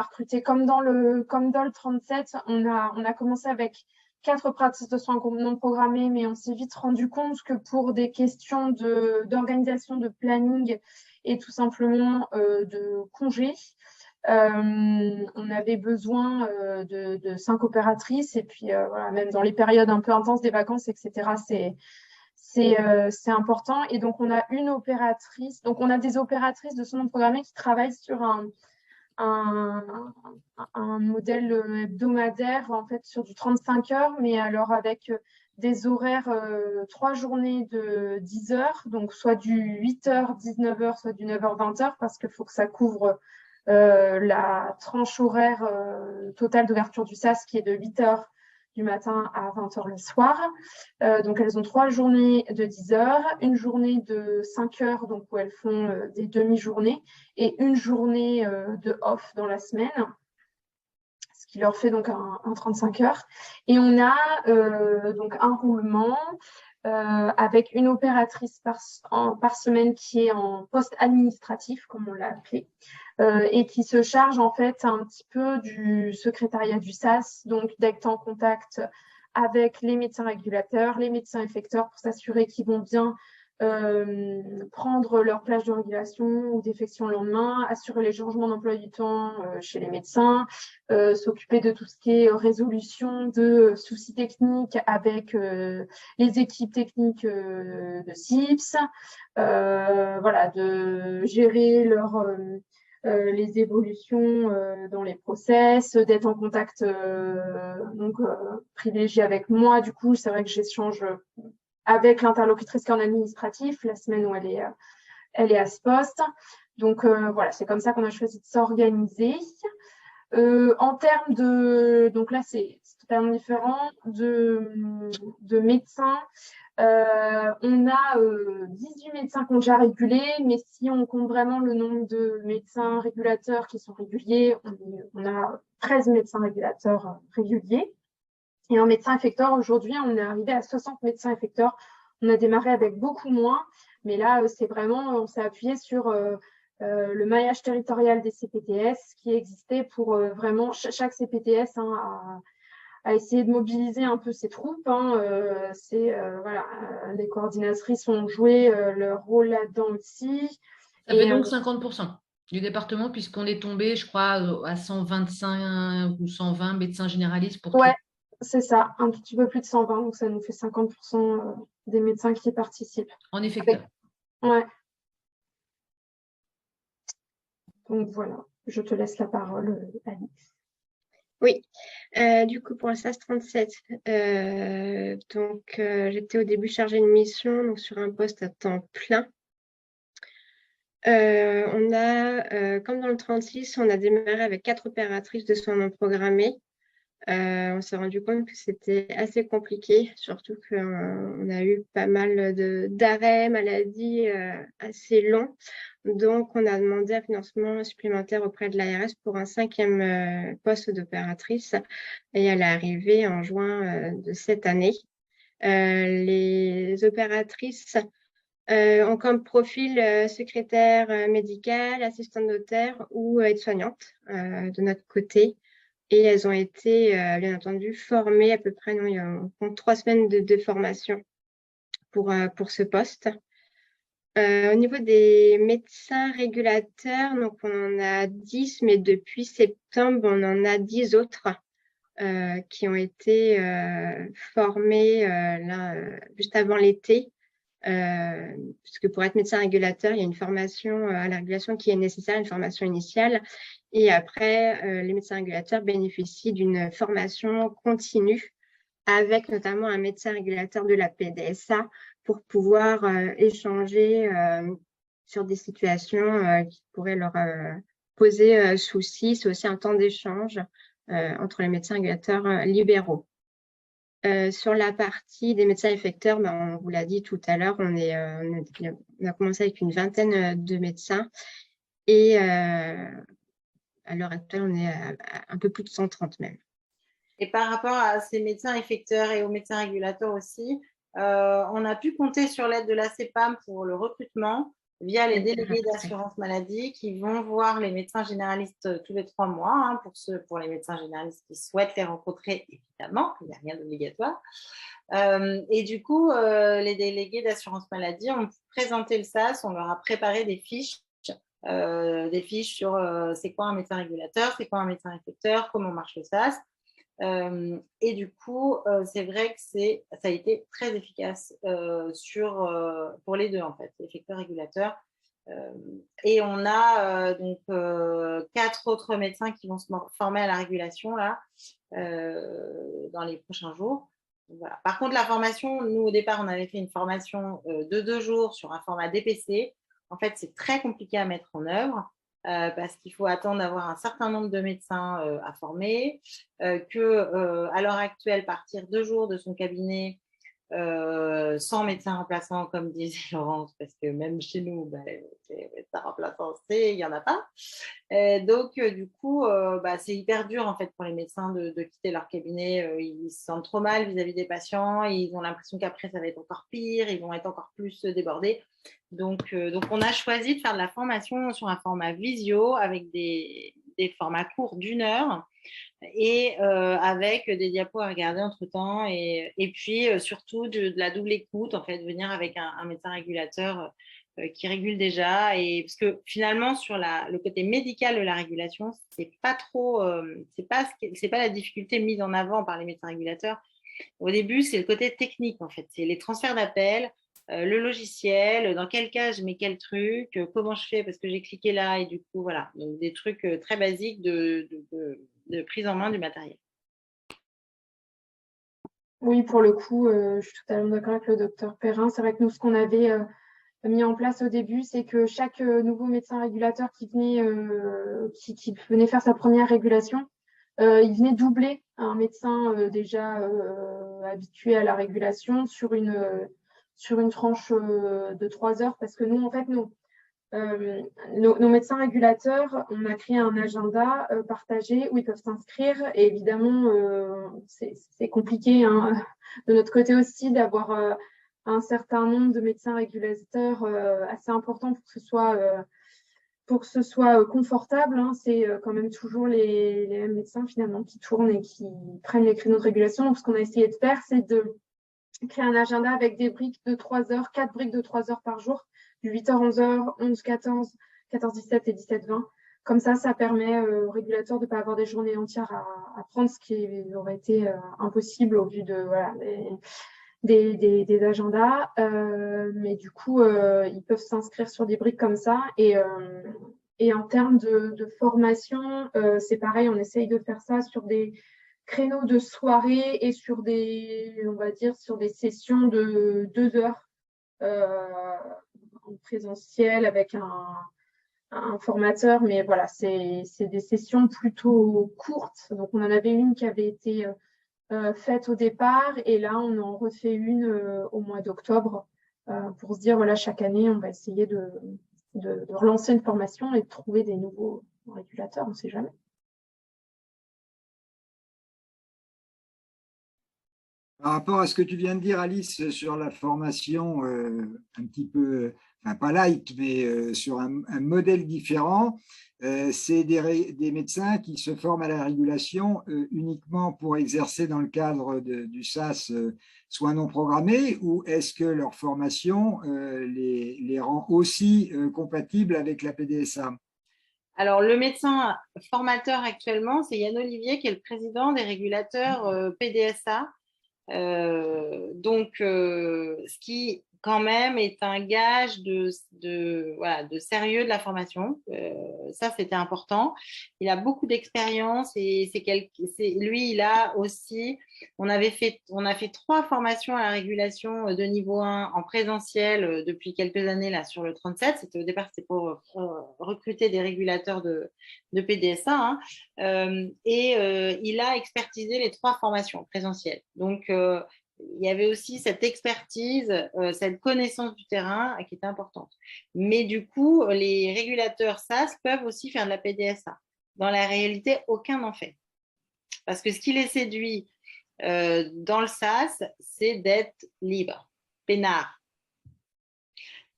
Speaker 2: recruté comme dans le 37, on a commencé avec 4 opératrices de soins non programmés, mais on s'est vite rendu compte que pour des questions d'organisation, de planning et tout simplement de congés, on avait besoin de 5 opératrices et puis voilà, même dans les périodes un peu intenses des vacances, etc., c'est important. Et donc, on a une opératrice, donc on a des opératrices de soins non programmés qui travaillent sur un modèle hebdomadaire, en fait, sur du 35 heures, mais alors avec des horaires 3 journées de 10 heures, donc soit du 8h, 19h, soit du 9h, 20h, parce qu'il faut que ça couvre la tranche horaire totale d'ouverture du SAS qui est de 8h du matin à 20h le soir. Donc, elles ont 3 journées de 10 heures, une journée de 5 heures, donc où elles font des demi-journées, et une journée de off dans la semaine, ce qui leur fait donc un 35 heures. Et on a donc un roulement avec une opératrice par semaine qui est en poste administratif, comme on l'a appelé, et qui se charge en fait un petit peu du secrétariat du SAS, donc d'être en contact avec les médecins régulateurs, les médecins effecteurs pour s'assurer qu'ils vont bien prendre leur plage de régulation ou d'effection le lendemain, assurer les changements d'emploi du temps chez les médecins, s'occuper de tout ce qui est résolution de soucis techniques avec les équipes techniques de CIPS, voilà, de gérer les évolutions dans les process, d'être en contact privilégié avec moi. Du coup, c'est vrai que j'échange avec l'interlocutrice qui est en administratif, la semaine où elle est à ce poste. Donc, voilà, c'est comme ça qu'on a choisi de s'organiser. En termes de... Donc là, c'est totalement différent de médecins. On a 18 médecins qui ont déjà régulé, mais si on compte vraiment le nombre de médecins régulateurs qui sont réguliers, on a 13 médecins régulateurs réguliers. Et en médecin effecteur, aujourd'hui, on est arrivé à 60 médecins effecteurs. On a démarré avec beaucoup moins, mais là, c'est vraiment, on s'est appuyé sur le maillage territorial des CPTS qui existait pour vraiment chaque CPTS à essayer de mobiliser un peu ses troupes. Voilà, les coordinatrices ont joué leur rôle là-dedans aussi.
Speaker 3: Ça fait donc 50% du département, puisqu'on est tombé, je crois, à 125 ou 120 médecins généralistes pour
Speaker 2: Ouais.
Speaker 3: tout.
Speaker 2: C'est ça, un tout petit peu plus de 120, donc ça nous fait 50% des médecins qui participent.
Speaker 3: En effecteur.
Speaker 2: Ouais. Donc voilà, je te laisse la parole, Alice.
Speaker 4: Oui, du coup pour le SAS 37, j'étais au début chargée de mission donc sur un poste à temps plein. On a, comme dans le 36, on a démarré avec 4 opératrices de soins non programmés. On s'est rendu compte que c'était assez compliqué, surtout qu'on a eu pas mal d'arrêts, maladies assez longs. Donc, on a demandé un financement supplémentaire auprès de l'ARS pour un 5e poste d'opératrice et elle est arrivée en juin de cette année. Les opératrices ont comme profil secrétaire médical, assistante notaire ou aide-soignante de notre côté. Et elles ont été, bien entendu, formées à peu près, on compte 3 semaines de formation pour ce poste. Au niveau des médecins régulateurs, donc on en a 10, mais depuis septembre, on en a 10 autres qui ont été formés juste avant l'été. Puisque pour être médecin régulateur, il y a une formation à la régulation qui est nécessaire, une formation initiale. Et après, les médecins régulateurs bénéficient d'une formation continue avec notamment un médecin régulateur de la PDSA pour pouvoir échanger sur des situations qui pourraient leur poser souci. C'est aussi un temps d'échange entre les médecins régulateurs libéraux. Sur la partie des médecins effecteurs, on vous l'a dit tout à l'heure, on a commencé avec une vingtaine de médecins et à l'heure actuelle, on est à un peu plus de 130 même.
Speaker 5: Et par rapport à ces médecins effecteurs et aux médecins régulateurs aussi, on a pu compter sur l'aide de la CEPAM pour le recrutement via les délégués d'assurance maladie qui vont voir les médecins généralistes tous les 3 mois, pour les médecins généralistes qui souhaitent les rencontrer, évidemment, il n'y a rien d'obligatoire. Et du coup, les délégués d'assurance maladie ont présenté le SAS, on leur a préparé des fiches sur c'est quoi un médecin régulateur, c'est quoi un médecin effecteur, comment marche le SAS. Et du coup, c'est vrai que ça a été très efficace pour les deux, en fait, effecteurs régulateurs. Et on a donc 4 autres médecins qui vont se former à la régulation là, dans les prochains jours. Voilà. Par contre, la formation, nous, au départ, on avait fait une formation de 2 jours sur un format DPC. En fait, c'est très compliqué à mettre en œuvre. Parce qu'il faut attendre d'avoir un certain nombre de médecins à former, à l'heure actuelle, partir 2 jours de son cabinet, sans médecin remplaçant, comme disait Laurence, parce que même chez nous, les médecins remplaçants, il n'y en a pas. Donc, du coup, c'est hyper dur en fait pour les médecins de quitter leur cabinet. Ils se sentent trop mal vis-à-vis des patients. Ils ont l'impression qu'après, ça va être encore pire. Ils vont être encore plus débordés. Donc, on a choisi de faire de la formation sur un format visio avec des formats courts d'1 heure et avec des diapos à regarder entre-temps et puis surtout de la double écoute, en fait, venir avec un médecin régulateur qui régule déjà. Et parce que finalement, sur le côté médical de la régulation, c'est pas trop, c'est pas la difficulté mise en avant par les médecins régulateurs. Au début, c'est le côté technique, en fait. C'est les transferts d'appels, le logiciel, dans quel cas je mets quel truc, comment je fais parce que j'ai cliqué là et du coup, voilà. Donc, des trucs très basiques de prise en main du matériel.
Speaker 2: Oui, pour le coup, je suis totalement d'accord avec le docteur Perrin. C'est vrai que nous, ce qu'on avait mis en place au début, c'est que chaque nouveau médecin régulateur qui venait faire sa première régulation, il venait doubler un médecin déjà habitué à la régulation sur une tranche de 3 heures. Parce que nous, en fait, nos médecins régulateurs, on a créé un agenda partagé où ils peuvent s'inscrire. Et évidemment, c'est compliqué hein, de notre côté aussi d'avoir un certain nombre de médecins régulateurs assez important pour que ce soit confortable. Hein. C'est quand même toujours les mêmes médecins finalement qui tournent et qui prennent les créneaux de régulation. Donc, ce qu'on a essayé de faire, c'est de créer un agenda avec des briques de 3 heures, 4 briques de 3 heures par jour, du 8h, 11h, 11-14, 14-17 et 17-20. Comme ça permet aux régulateurs de ne pas avoir des journées entières à prendre, ce qui aurait été impossible au vu de voilà, des agendas. Mais du coup, ils peuvent s'inscrire sur des briques comme ça. Et en termes de formation, c'est pareil, on essaye de faire ça sur des créneaux de soirée et sur on va dire, sur des sessions de 2 heures en présentiel avec un formateur. Mais voilà, c'est des sessions plutôt courtes. Donc, on en avait une qui avait été faite au départ et là, on en refait une au mois d'octobre pour se dire, voilà, chaque année, on va essayer de relancer une formation et de trouver des nouveaux régulateurs, on ne sait jamais.
Speaker 7: Par rapport à ce que tu viens de dire, Alice, sur la formation un petit peu, enfin pas light, mais sur un modèle différent, c'est des médecins qui se forment à la régulation uniquement pour exercer dans le cadre du SAS soins non programmés, ou est-ce que leur formation les rend aussi compatibles avec la PDSA?
Speaker 5: Alors, le médecin formateur actuellement, c'est Yann Olivier, qui est le président des régulateurs PDSA. Donc, ce qui quand même est un gage de sérieux de la formation. Ça, c'était important. Il a beaucoup d'expérience et lui, il a aussi, on a fait 3 formations à la régulation de niveau 1 en présentiel depuis quelques années là sur le 37. Au départ, c'était pour recruter des régulateurs de PDSA. Hein. Il a expertisé les 3 formations présentielles. Donc, il y avait aussi cette expertise, cette connaissance du terrain qui était importante. Mais du coup, les régulateurs SAS peuvent aussi faire de la PDSA. Dans la réalité, aucun n'en fait. Parce que ce qui les séduit dans le SAS, c'est d'être libre, peinard.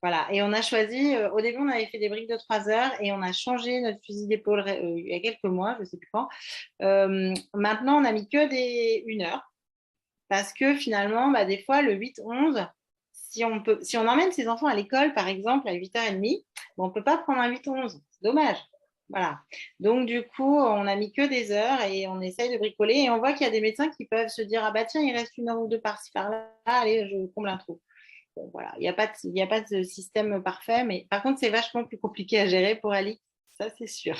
Speaker 5: Voilà, et on a choisi, au début, on avait fait des briques de 3 heures et on a changé notre fusil d'épaule il y a quelques mois, je ne sais plus quand. Maintenant, on n'a mis que des 1 heure. Parce que finalement, des fois, le 8-11, si on emmène ses enfants à l'école, par exemple, à 8h30, on ne peut pas prendre un 8-11. C'est dommage. Voilà. Donc, du coup, on a mis que des heures et on essaye de bricoler. Et on voit qu'il y a des médecins qui peuvent se dire, ah bah tiens, il reste 1 heure ou 2 par-ci, par-là. Allez, je comble un trou. Bon, voilà. Il n'y a pas de système parfait. Mais par contre, c'est vachement plus compliqué à gérer pour Alix. Ça, c'est sûr.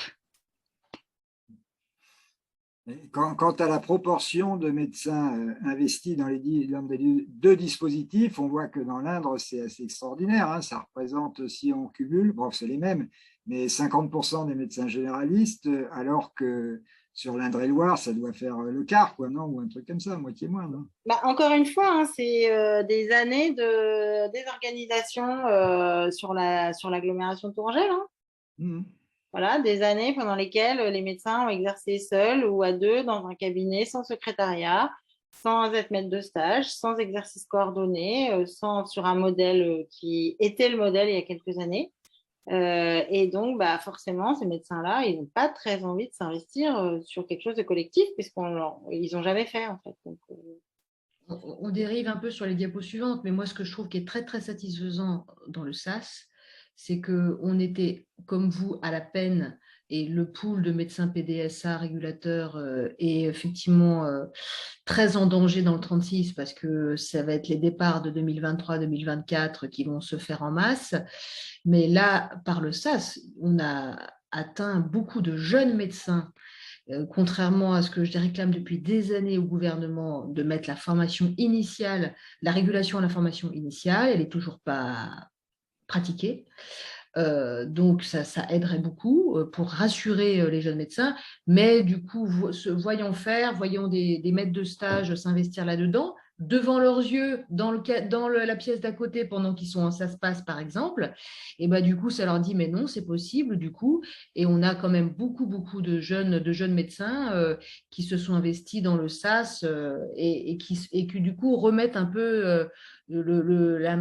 Speaker 7: Quant à la proportion de médecins investis dans les 2 dispositifs, on voit que dans l'Indre, c'est assez extraordinaire. Hein. Ça représente, si on cumule, bon, c'est les mêmes, mais 50% des médecins généralistes, alors que sur l'Indre-et-Loire, ça doit faire le quart, quoi, non? Ou un truc comme ça, moitié moins, non?
Speaker 5: Bah, encore une fois, hein, c'est des années de désorganisation sur l'agglomération tourangelle. Hein.
Speaker 7: Mhm.
Speaker 5: Voilà, des années pendant lesquelles les médecins ont exercé seuls ou à deux dans un cabinet sans secrétariat, sans être maître de stage, sans exercice coordonné, sur un modèle qui était le modèle il y a quelques années. Et donc, bah, forcément, ces médecins-là, ils n'ont pas très envie de s'investir sur quelque chose de collectif puisqu'ils n'ont jamais fait, en fait. Donc,
Speaker 3: on dérive un peu sur les diapos suivantes, mais moi, ce que je trouve qui est très, très satisfaisant dans le SAS, c'est qu'on était, comme vous, à la peine, et le pool de médecins PDSA régulateurs est effectivement très en danger dans le 36 parce que ça va être les départs de 2023-2024 qui vont se faire en masse. Mais là, par le SAS, on a atteint beaucoup de jeunes médecins contrairement à ce que je réclame depuis des années au gouvernement de mettre la formation initiale, la régulation à la formation initiale, elle n'est toujours pas pratiquée. Donc, ça aiderait beaucoup pour rassurer les jeunes médecins. Mais du coup, voyons faire, voyons des maîtres de stage s'investir là-dedans, devant leurs yeux, dans la pièce d'à côté, pendant qu'ils sont en SAS passe, par exemple. Et bah, du coup, ça leur dit, mais non, c'est possible, du coup. Et on a quand même beaucoup de jeunes médecins qui se sont investis dans le SAS et qui, du coup, remettent un peu la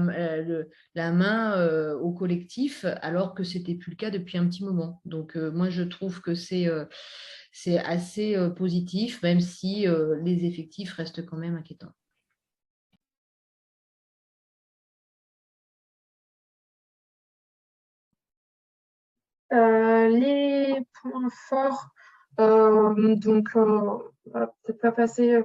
Speaker 3: main au collectif, alors que ce n'était plus le cas depuis un petit moment. Donc, moi, je trouve que c'est assez positif, même si les effectifs restent quand même inquiétants.
Speaker 2: Les points forts, donc on va peut-être pas passer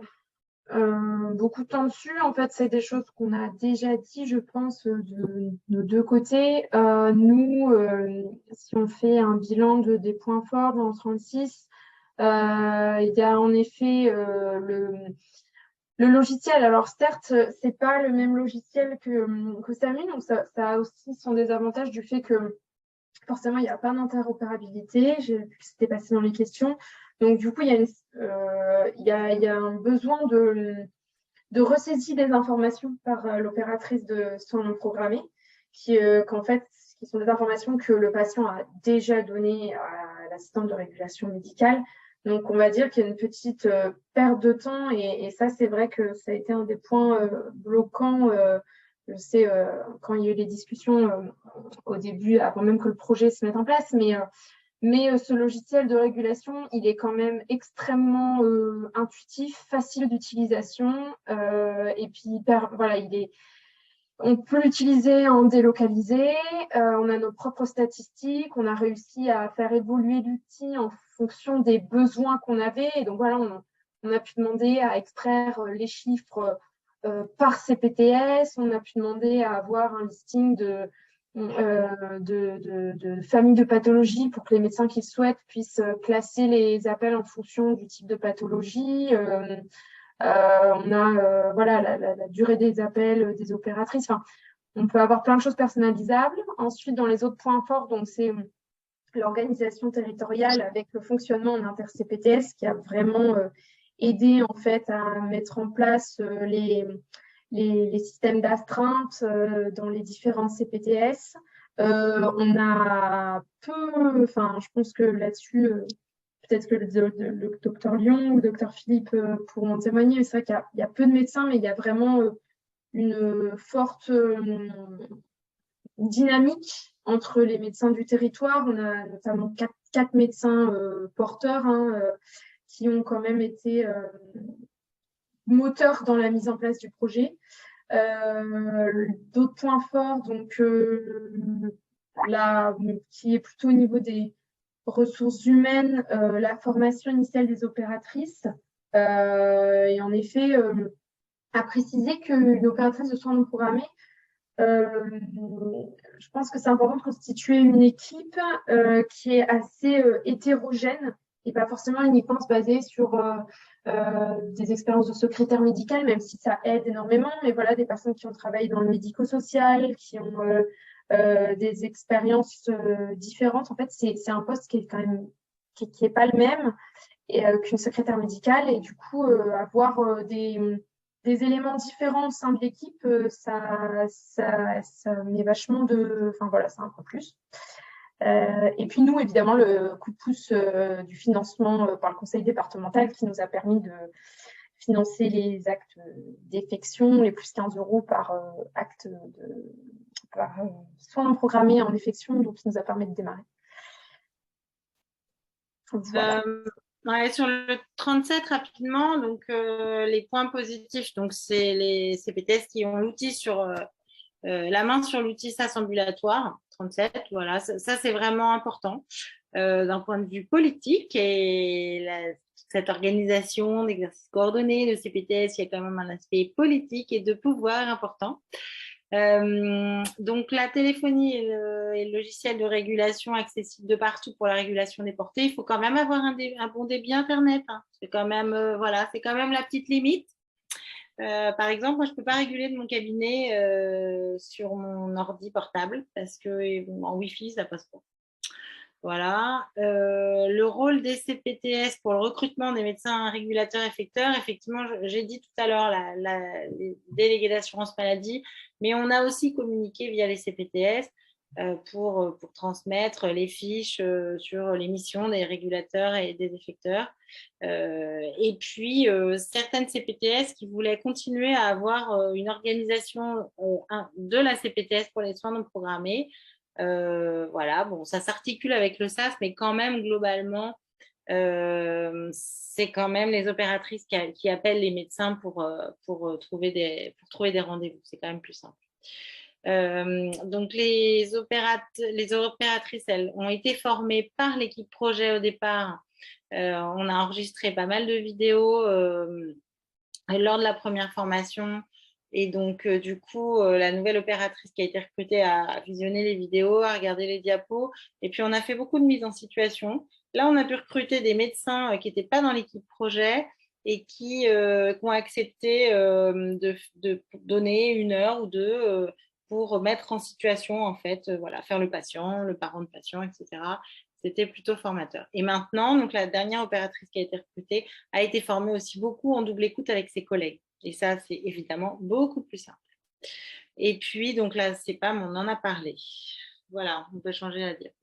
Speaker 2: beaucoup de temps dessus. En fait, c'est des choses qu'on a déjà dit, je pense, de nos deux côtés. Nous, si on fait un bilan des points forts dans le 36, il y a en effet le logiciel. Alors certes, c'est pas le même logiciel que SAMU, donc ça a aussi son désavantage du fait que forcément, il n'y a pas d'interopérabilité. J'ai vu que c'était passé dans les questions. Donc, du coup, il y a un besoin de ressaisie des informations par l'opératrice de soins non programmés, qui sont des informations que le patient a déjà données à l'assistante de régulation médicale. Donc, on va dire qu'il y a une petite perte de temps. Et ça, c'est vrai que ça a été un des points bloquants. Je sais, quand il y a eu les discussions au début, avant même que le projet se mette en place, mais ce logiciel de régulation, il est quand même extrêmement intuitif, facile d'utilisation, et puis voilà, on peut l'utiliser en délocalisé, on a nos propres statistiques, on a réussi à faire évoluer l'outil en fonction des besoins qu'on avait, et donc voilà, on a pu demander à extraire les chiffres par CPTS, on a pu demander à avoir un listing de familles de pathologies pour que les médecins qui le souhaitent puissent classer les appels en fonction du type de pathologie. On a voilà, la durée des appels des opératrices. Enfin, on peut avoir plein de choses personnalisables. Ensuite, dans les autres points forts, donc c'est l'organisation territoriale avec le fonctionnement en inter-CPTS qui a vraiment aidé en fait à mettre en place les systèmes d'astreinte dans les différents CPTS. On a peu, enfin, je pense que là-dessus, peut-être que le docteur Lyon ou le docteur Philippe pourront témoigner, mais c'est vrai qu'il y a peu de médecins, mais il y a vraiment une forte dynamique entre les médecins du territoire. On a notamment quatre médecins porteurs qui ont quand même été moteurs dans la mise en place du projet. D'autres points forts, donc qui est plutôt au niveau des ressources humaines, la formation initiale des opératrices. Et en effet, à préciser qu'une opératrice de soins non programmés, je pense que c'est important de constituer une équipe qui est assez hétérogène et pas forcément uniquement se baser sur des expériences de secrétaire médical, même si ça aide énormément, mais voilà, des personnes qui ont travaillé dans le médico-social, qui ont des expériences différentes. En fait, c'est un poste qui est quand même qui est pas le même. qu'une secrétaire médicale. Et du coup, avoir des éléments différents au sein de l'équipe, ça met vachement de... Enfin voilà, c'est un peu plus. Et puis nous, évidemment, le coup de pouce du financement par le conseil départemental qui nous a permis de financer les actes d'effection, les plus 15 € par acte par soins programmés en effection, donc qui nous a permis de démarrer. Voilà.
Speaker 5: Ouais, sur le 37, rapidement, donc les points positifs, donc c'est les CPTS qui ont l'outil sur la main sur l'outil SAS ambulatoire, 37, voilà, ça c'est vraiment important d'un point de vue politique et cette organisation d'exercice coordonné de CPTS, il y a quand même un aspect politique et de pouvoir important. Donc la téléphonie et le logiciel de régulation accessible de partout pour la régulation des portées, il faut quand même avoir un bon débit internet, hein. C'est quand même voilà, c'est quand même la petite limite. Par exemple, moi je peux pas réguler de mon cabinet sur mon ordi portable parce que en Wi-Fi ça passe pas. Voilà. Le rôle des CPTS pour le recrutement des médecins régulateurs effecteurs, effectivement, j'ai dit tout à l'heure les délégués d'assurance maladie, mais on a aussi communiqué via les CPTS pour transmettre les fiches sur les missions des régulateurs et des effecteurs. Et puis, certaines CPTS qui voulaient continuer à avoir une organisation de la CPTS pour les soins non programmés. Voilà, bon, ça s'articule avec le SAS, mais quand même, globalement, c'est quand même les opératrices qui appellent les médecins pour trouver des rendez-vous. C'est quand même plus simple. Donc, les opératrices, elles ont été formées par l'équipe projet au départ. On a enregistré pas mal de vidéos lors de la première formation. Et donc, du coup, la nouvelle opératrice qui a été recrutée a visionné les vidéos, a regardé les diapos. Et puis, on a fait beaucoup de mise en situation. Là, on a pu recruter des médecins qui n'étaient pas dans l'équipe projet et qui ont accepté de donner 1 heure ou 2 pour mettre en situation, en fait, voilà, faire le patient, le parent de patient, etc. C'était plutôt formateur. Et maintenant, donc, la dernière opératrice qui a été recrutée a été formée aussi beaucoup en double écoute avec ses collègues. Et ça, c'est évidemment beaucoup plus simple. Et puis, donc là, CPAM, on en a parlé. Voilà, on peut changer la diapo.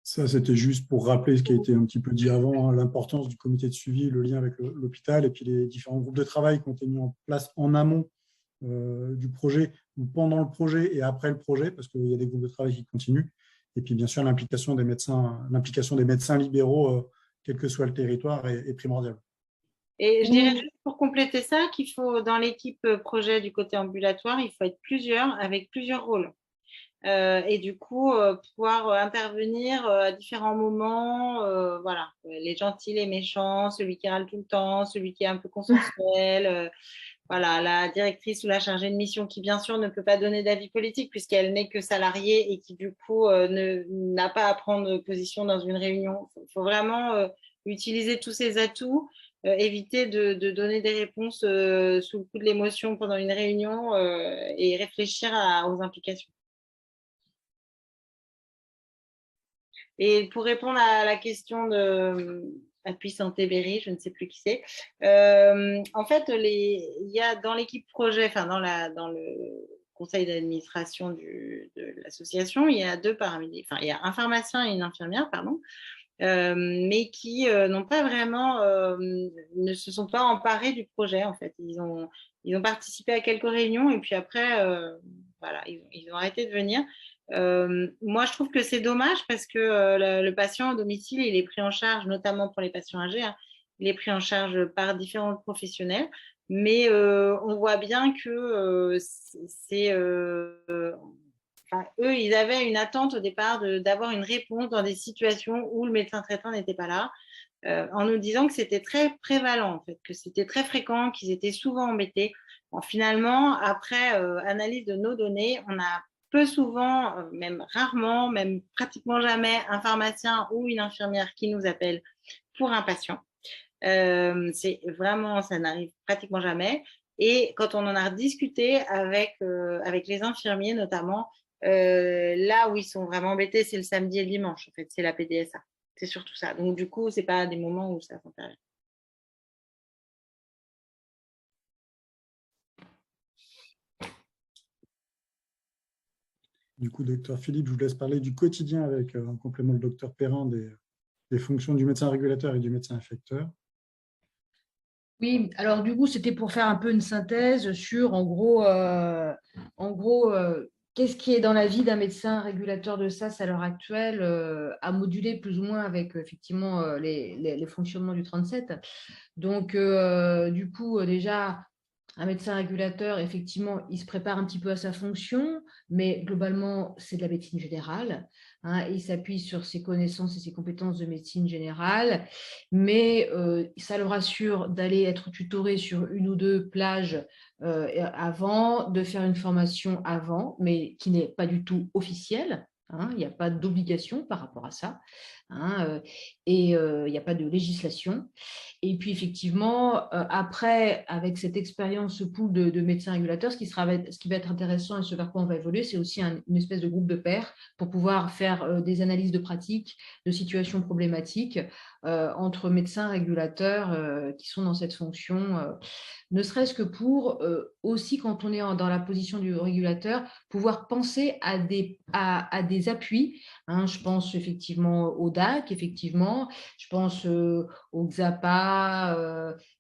Speaker 1: Ça, c'était juste pour rappeler ce qui a été un petit peu dit avant, hein, l'importance du comité de suivi, le lien avec l'hôpital et puis les différents groupes de travail qui ont été mis en place en amont du projet ou pendant le projet et après le projet, parce qu'il y a des groupes de travail qui continuent. Et puis, bien sûr, l'implication des médecins libéraux, quel que soit le territoire, est primordiale.
Speaker 5: Et je dirais juste pour compléter ça qu'il faut, dans l'équipe projet du côté ambulatoire, il faut être plusieurs avec plusieurs rôles. Et du coup, pouvoir intervenir à différents moments, voilà, les gentils, les méchants, celui qui râle tout le temps, celui qui est un peu consensuel, voilà, la directrice ou la chargée de mission qui, bien sûr, ne peut pas donner d'avis politique puisqu'elle n'est que salariée et qui, du coup, n'a pas à prendre position dans une réunion. Il faut vraiment utiliser tous ces atouts, éviter de donner des réponses sous le coup de l'émotion pendant une réunion et réfléchir aux implications. Et pour répondre à la question de Appui Santé Berry, je ne sais plus qui c'est. En fait, il y a dans l'équipe projet, enfin dans le conseil d'administration de l'association, il y a 2 paramédicaux, enfin il y a un pharmacien et une infirmière, pardon, mais qui n'ont pas vraiment, ne se sont pas emparés du projet en fait. Ils ont participé à quelques réunions et puis après, voilà, ils ont arrêté de venir. Moi, je trouve que c'est dommage parce que le patient au domicile, il est pris en charge, notamment pour les patients âgés, hein, il est pris en charge par différents professionnels, mais on voit bien que enfin, eux, ils avaient une attente au départ d'avoir une réponse dans des situations où le médecin traitant n'était pas là, en nous disant que c'était très prévalent, en fait, que c'était très fréquent, qu'ils étaient souvent embêtés. Bon, finalement, après analyse de nos données, on a peu souvent, même rarement, même pratiquement jamais, un pharmacien ou une infirmière qui nous appelle pour un patient. C'est vraiment, ça n'arrive pratiquement jamais. Et quand on en a discuté avec les infirmiers notamment, là où ils sont vraiment embêtés, c'est le samedi et le dimanche, en fait, c'est la PDSA. C'est surtout ça. Donc, du coup, ce n'est pas des moments où ça s'intéresse.
Speaker 1: Du coup, docteur Philippe, je vous laisse parler du quotidien avec, en complément, le docteur Perrin, des fonctions du médecin régulateur et du médecin affecteur.
Speaker 3: Oui, alors du coup, c'était pour faire un peu une synthèse sur, en gros, qu'est-ce qui est dans la vie d'un médecin régulateur de SAS à l'heure actuelle, à moduler plus ou moins avec effectivement les fonctionnements du 37. Donc, du coup, déjà, un médecin régulateur, effectivement, il se prépare un petit peu à sa fonction, mais globalement, c'est de la médecine générale. Hein, il s'appuie sur ses connaissances et ses compétences de médecine générale, mais ça le rassure d'aller être tutoré sur une ou deux plages avant, de faire une formation avant, mais qui n'est pas du tout officielle. Hein, il n'y a pas d'obligation par rapport à ça. Hein, et il n'y a pas de législation. Et puis, effectivement, après, avec cette expérience, ce pool de médecins régulateurs, ce qui va être intéressant et ce vers quoi on va évoluer, c'est aussi une espèce de groupe de pairs pour pouvoir faire des analyses de pratiques, de situations problématiques entre médecins régulateurs qui sont dans cette fonction, ne serait-ce que pour aussi, quand on est dans la position du régulateur, pouvoir penser à des appuis. Hein, je pense effectivement au DAC, effectivement, je pense au XAPA,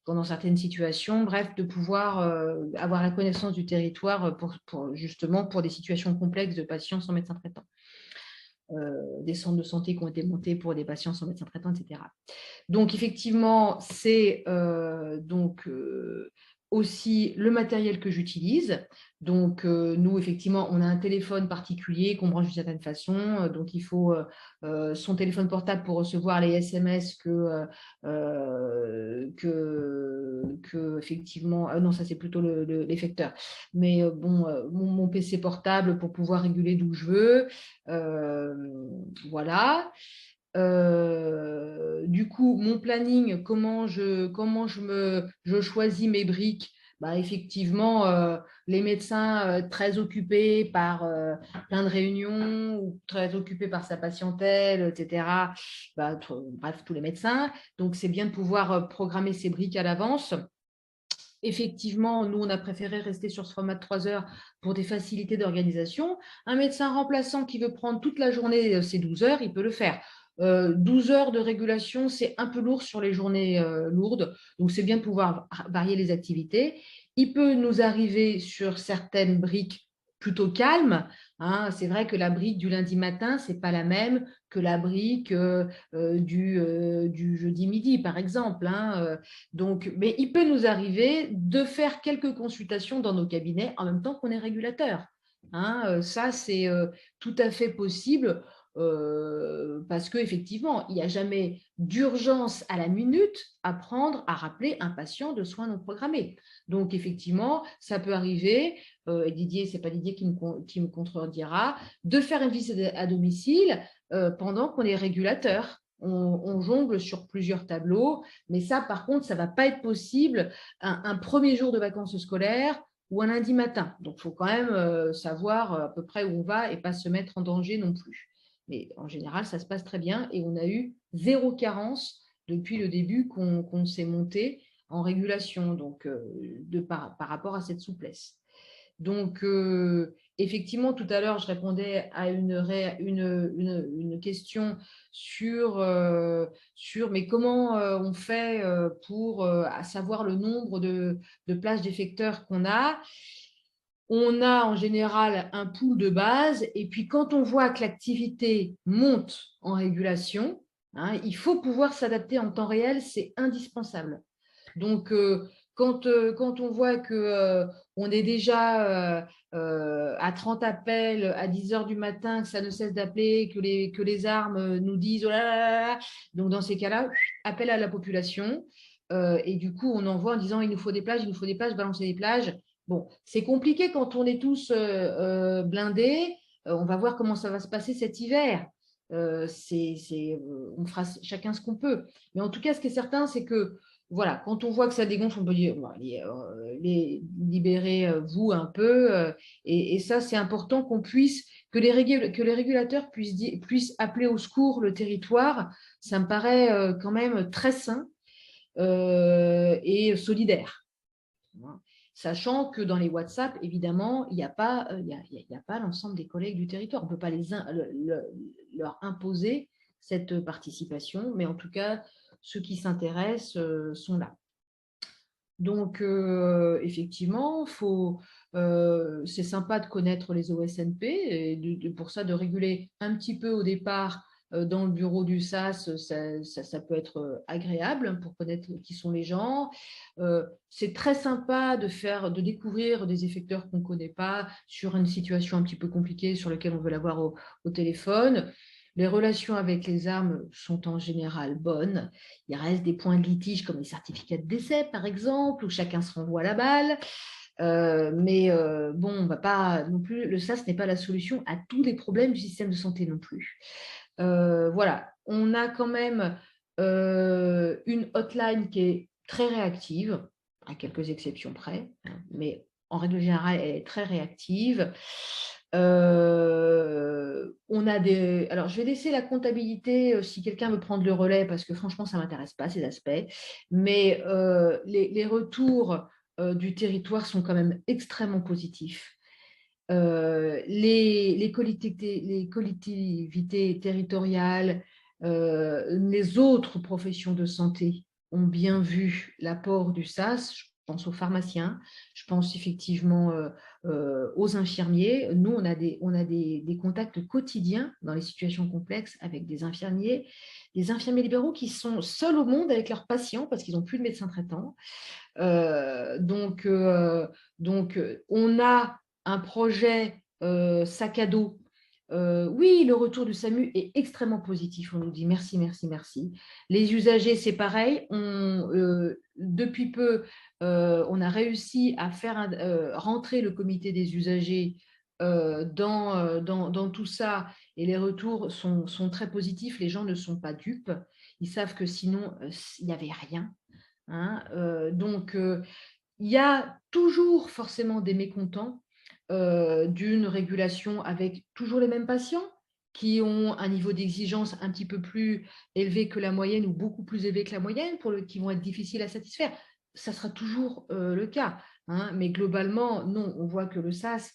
Speaker 3: dans certaines situations, bref, de pouvoir avoir la connaissance du territoire justement pour des situations complexes de patients sans médecin traitant. Des centres de santé qui ont été montés pour des patients sans médecin traitant, etc. Donc, effectivement, c'est aussi le matériel que j'utilise. Donc, nous, effectivement, on a un téléphone particulier qu'on branche d'une certaine façon. Donc, il faut son téléphone portable pour recevoir les SMS effectivement, non, ça, c'est plutôt l'effecteur. Mais bon, mon PC portable pour pouvoir réguler d'où je veux. Voilà. Du coup, mon planning, comment je choisis mes briques? Bah, effectivement, les médecins très occupés par plein de réunions ou très occupés par sa patientèle, etc. Bah, bref, tous les médecins. Donc, c'est bien de pouvoir programmer ses briques à l'avance. Effectivement, nous, on a préféré rester sur ce format de 3 heures pour des facilités d'organisation. Un médecin remplaçant qui veut prendre toute la journée ses 12 heures, il peut le faire. 12 heures de régulation, c'est un peu lourd sur les journées lourdes. Donc, c'est bien de pouvoir varier les activités. Il peut nous arriver sur certaines briques plutôt calmes. Hein. C'est vrai que la brique du lundi matin, ce n'est pas la même que la brique du jeudi midi, par exemple. Hein. Donc, mais il peut nous arriver de faire quelques consultations dans nos cabinets en même temps qu'on est régulateur. Hein. Ça, c'est tout à fait possible. Parce qu'effectivement, il n'y a jamais d'urgence à la minute à prendre, à rappeler un patient de soins non programmés. Donc, effectivement, ça peut arriver, et Didier, ce n'est pas Didier qui me contredira, de faire une visite à domicile pendant qu'on est régulateur. On jongle sur plusieurs tableaux, mais ça, par contre, ça ne va pas être possible un premier jour de vacances scolaires ou un lundi matin. Donc, il faut quand même savoir à peu près où on va et pas se mettre en danger non plus. Mais en général, ça se passe très bien et on a eu 0 carence depuis le début qu'on s'est monté en régulation, donc par rapport à cette souplesse. Donc, effectivement, tout à l'heure, je répondais à une question sur mais comment on fait pour savoir le nombre de plages d'effecteurs qu'on a. On a en général un pool de base et puis quand on voit que l'activité monte en régulation, hein, il faut pouvoir s'adapter en temps réel, c'est indispensable. Donc, quand on voit qu'on est déjà à 30 appels à 10 heures du matin, que ça ne cesse d'appeler, que les armes nous disent « oh là là là là », donc dans ces cas-là, appel à la population. Et du coup, on envoie en disant « il nous faut des plages, balancer des plages ». Bon, c'est compliqué quand on est tous blindés. On va voir comment ça va se passer cet hiver. On fera chacun ce qu'on peut. Mais en tout cas, ce qui est certain, c'est que voilà, quand on voit que ça dégonfle, on peut dire, bon, les libérez vous un peu. Et ça, c'est important que les régulateurs puissent appeler au secours le territoire. Ça me paraît quand même très sain et solidaire. Sachant que dans les WhatsApp, évidemment, il n'y a pas l'ensemble des collègues du territoire. On ne peut pas leur imposer cette participation, mais en tout cas, ceux qui s'intéressent sont là. Donc, effectivement, c'est sympa de connaître les OSNP et pour ça, de réguler un petit peu au départ dans le bureau du SAS, ça peut être agréable pour connaître qui sont les gens. C'est très sympa de découvrir des effecteurs qu'on ne connaît pas sur une situation un petit peu compliquée sur laquelle on veut l'avoir au téléphone. Les relations avec les armes sont en général bonnes. Il reste des points de litige comme les certificats de décès, par exemple, où chacun se renvoie la balle. Mais bon, on va pas non plus. Le SAS n'est pas la solution à tous les problèmes du système de santé non plus. Voilà, on a quand même une hotline qui est très réactive, à quelques exceptions près, hein, mais en règle générale, elle est très réactive. On a alors, je vais laisser la comptabilité si quelqu'un veut prendre le relais, parce que franchement, ça ne m'intéresse pas, ces aspects. Mais les retours du territoire sont quand même extrêmement positifs. Les collectivités territoriales, les autres professions de santé ont bien vu l'apport du SAS. Je pense aux pharmaciens, je pense effectivement aux infirmiers. Nous, on a des contacts quotidiens dans les situations complexes avec des infirmiers libéraux qui sont seuls au monde avec leurs patients parce qu'ils n'ont plus de médecin traitant. Donc, on a un projet sac à dos. Oui, le retour du SAMU est extrêmement positif. On nous dit merci, merci, merci. Les usagers, c'est pareil. Depuis peu, on a réussi à faire rentrer le comité des usagers dans tout ça, et les retours sont très positifs. Les gens ne sont pas dupes. Ils savent que sinon, il n'y avait rien. Hein, donc, il y a toujours forcément des mécontents d'une régulation avec toujours les mêmes patients qui ont un niveau d'exigence un petit peu plus élevé que la moyenne ou beaucoup plus élevé que la moyenne, qui vont être difficiles à satisfaire. Ça sera toujours le cas. Hein, mais globalement, non, on voit que le SAS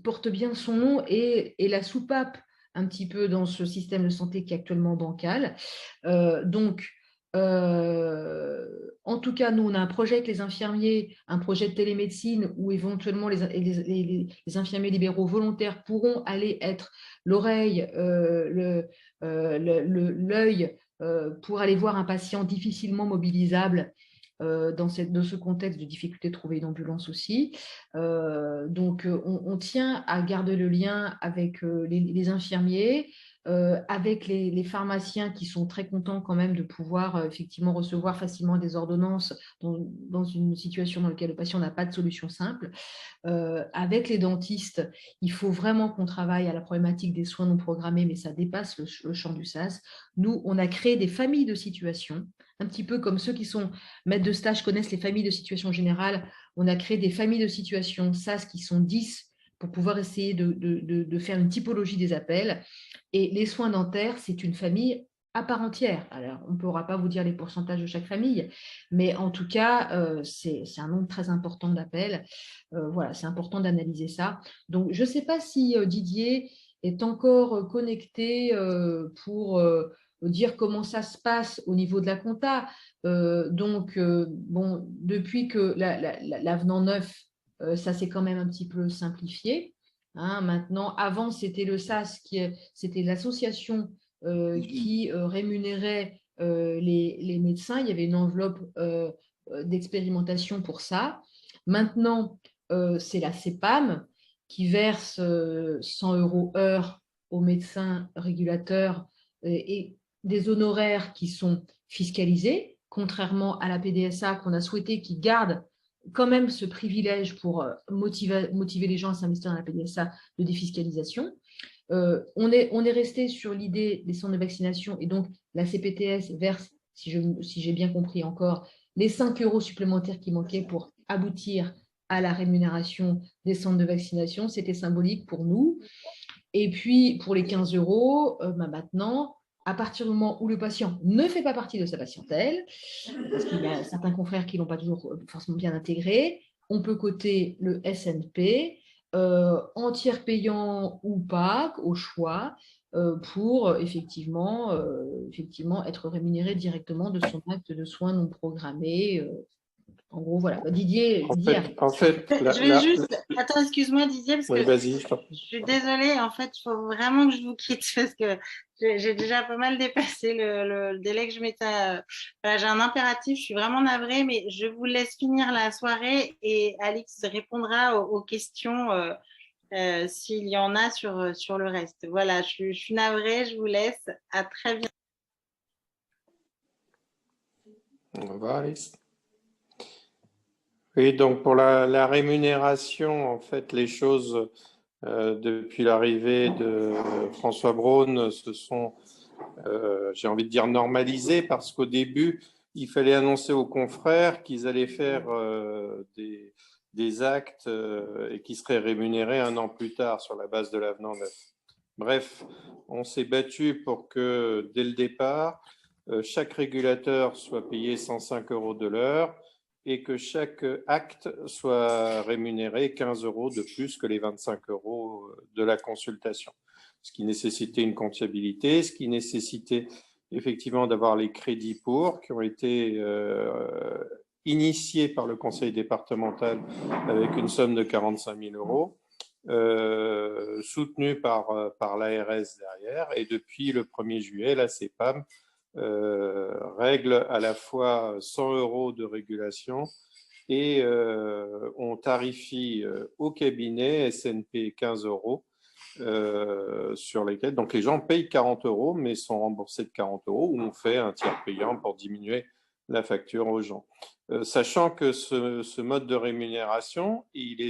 Speaker 3: porte bien son nom et la soupape un petit peu dans ce système de santé qui est actuellement bancal. Donc, en tout cas, nous, on a un projet avec les infirmiers, un projet de télémédecine où éventuellement les infirmiers libéraux volontaires pourront aller être l'oreille, l'œil pour aller voir un patient difficilement mobilisable dans ce contexte de difficulté de trouver une ambulance aussi. Donc, on tient à garder le lien avec les infirmiers, avec les pharmaciens qui sont très contents quand même de pouvoir effectivement recevoir facilement des ordonnances dans une situation dans laquelle le patient n'a pas de solution simple. Avec les dentistes, il faut vraiment qu'on travaille à la problématique des soins non programmés, mais ça dépasse le champ du SAS. Nous, on a créé des familles de situations, un petit peu comme ceux qui sont maîtres de stage connaissent les familles de situations générales. On a créé des familles de situations SAS qui sont 10 pour pouvoir essayer de faire une typologie des appels. Et les soins dentaires, c'est une famille à part entière. Alors, on ne pourra pas vous dire les pourcentages de chaque famille, mais en tout cas, c'est un nombre très important d'appels. Voilà, c'est important d'analyser ça. Donc, je ne sais pas si Didier est encore connecté pour dire comment ça se passe au niveau de la compta. Bon, depuis que l'avenant 9, ça s'est quand même un petit peu simplifié. Hein, maintenant, avant, c'était le SAS, c'était l'association qui rémunérait les médecins. Il y avait une enveloppe d'expérimentation pour ça. Maintenant, c'est la CEPAM qui verse 100 € heure aux médecins régulateurs et des honoraires qui sont fiscalisés, contrairement à la PDSA qu'on a souhaité qu'ils gardent quand même ce privilège pour motiver les gens à s'investir dans la PDSA de défiscalisation. On est resté sur l'idée des centres de vaccination et donc la CPTS verse si j'ai bien compris encore, les 5 € supplémentaires qui manquaient pour aboutir à la rémunération des centres de vaccination, c'était symbolique pour nous. Et puis, pour les 15 €, maintenant, à partir du moment où le patient ne fait pas partie de sa patientèle, parce qu'il y a certains confrères qui ne l'ont pas toujours forcément bien intégré, on peut coter le SNP, en tiers payant ou pas, au choix, pour effectivement être rémunéré directement de son acte de soins non programmé. En gros, voilà. Didier arrive.
Speaker 5: Je vais juste… Attends, excuse-moi Didier, parce
Speaker 6: Oui,
Speaker 5: que
Speaker 6: vas-y.
Speaker 5: je suis désolée. En fait, il faut vraiment que je vous quitte parce que j'ai déjà pas mal dépassé le délai que je m'étais… Voilà, j'ai un impératif, je suis vraiment navrée, mais je vous laisse finir la soirée et Alix répondra aux questions s'il y en a sur le reste. Voilà, je suis navrée, je vous laisse. À très bientôt.
Speaker 6: Au revoir, Alice. Oui, donc pour la rémunération, en fait, les choses, depuis l'arrivée de François Braun, se sont, j'ai envie de dire, normalisées, parce qu'au début, il fallait annoncer aux confrères qu'ils allaient faire des actes et qui seraient rémunérés 1 an plus tard sur la base de l'avenant 9. Bref, on s'est battu pour que, dès le départ, chaque régulateur soit payé 105 € de l'heure et que chaque acte soit rémunéré 15 € de plus que les 25 € de la consultation. Ce qui nécessitait une comptabilité, ce qui nécessitait effectivement d'avoir les crédits qui ont été initiés par le conseil départemental avec une somme de 45 000 €, soutenue par l'ARS derrière. Et depuis le 1er juillet, la CEPAM règle à la fois 100 € de régulation et on tarifie au cabinet SNP 15 € sur lesquels donc les gens payent 40 € mais sont remboursés de 40 € ou on fait un tiers payant pour diminuer la facture aux gens. Sachant que ce mode de rémunération, il n'est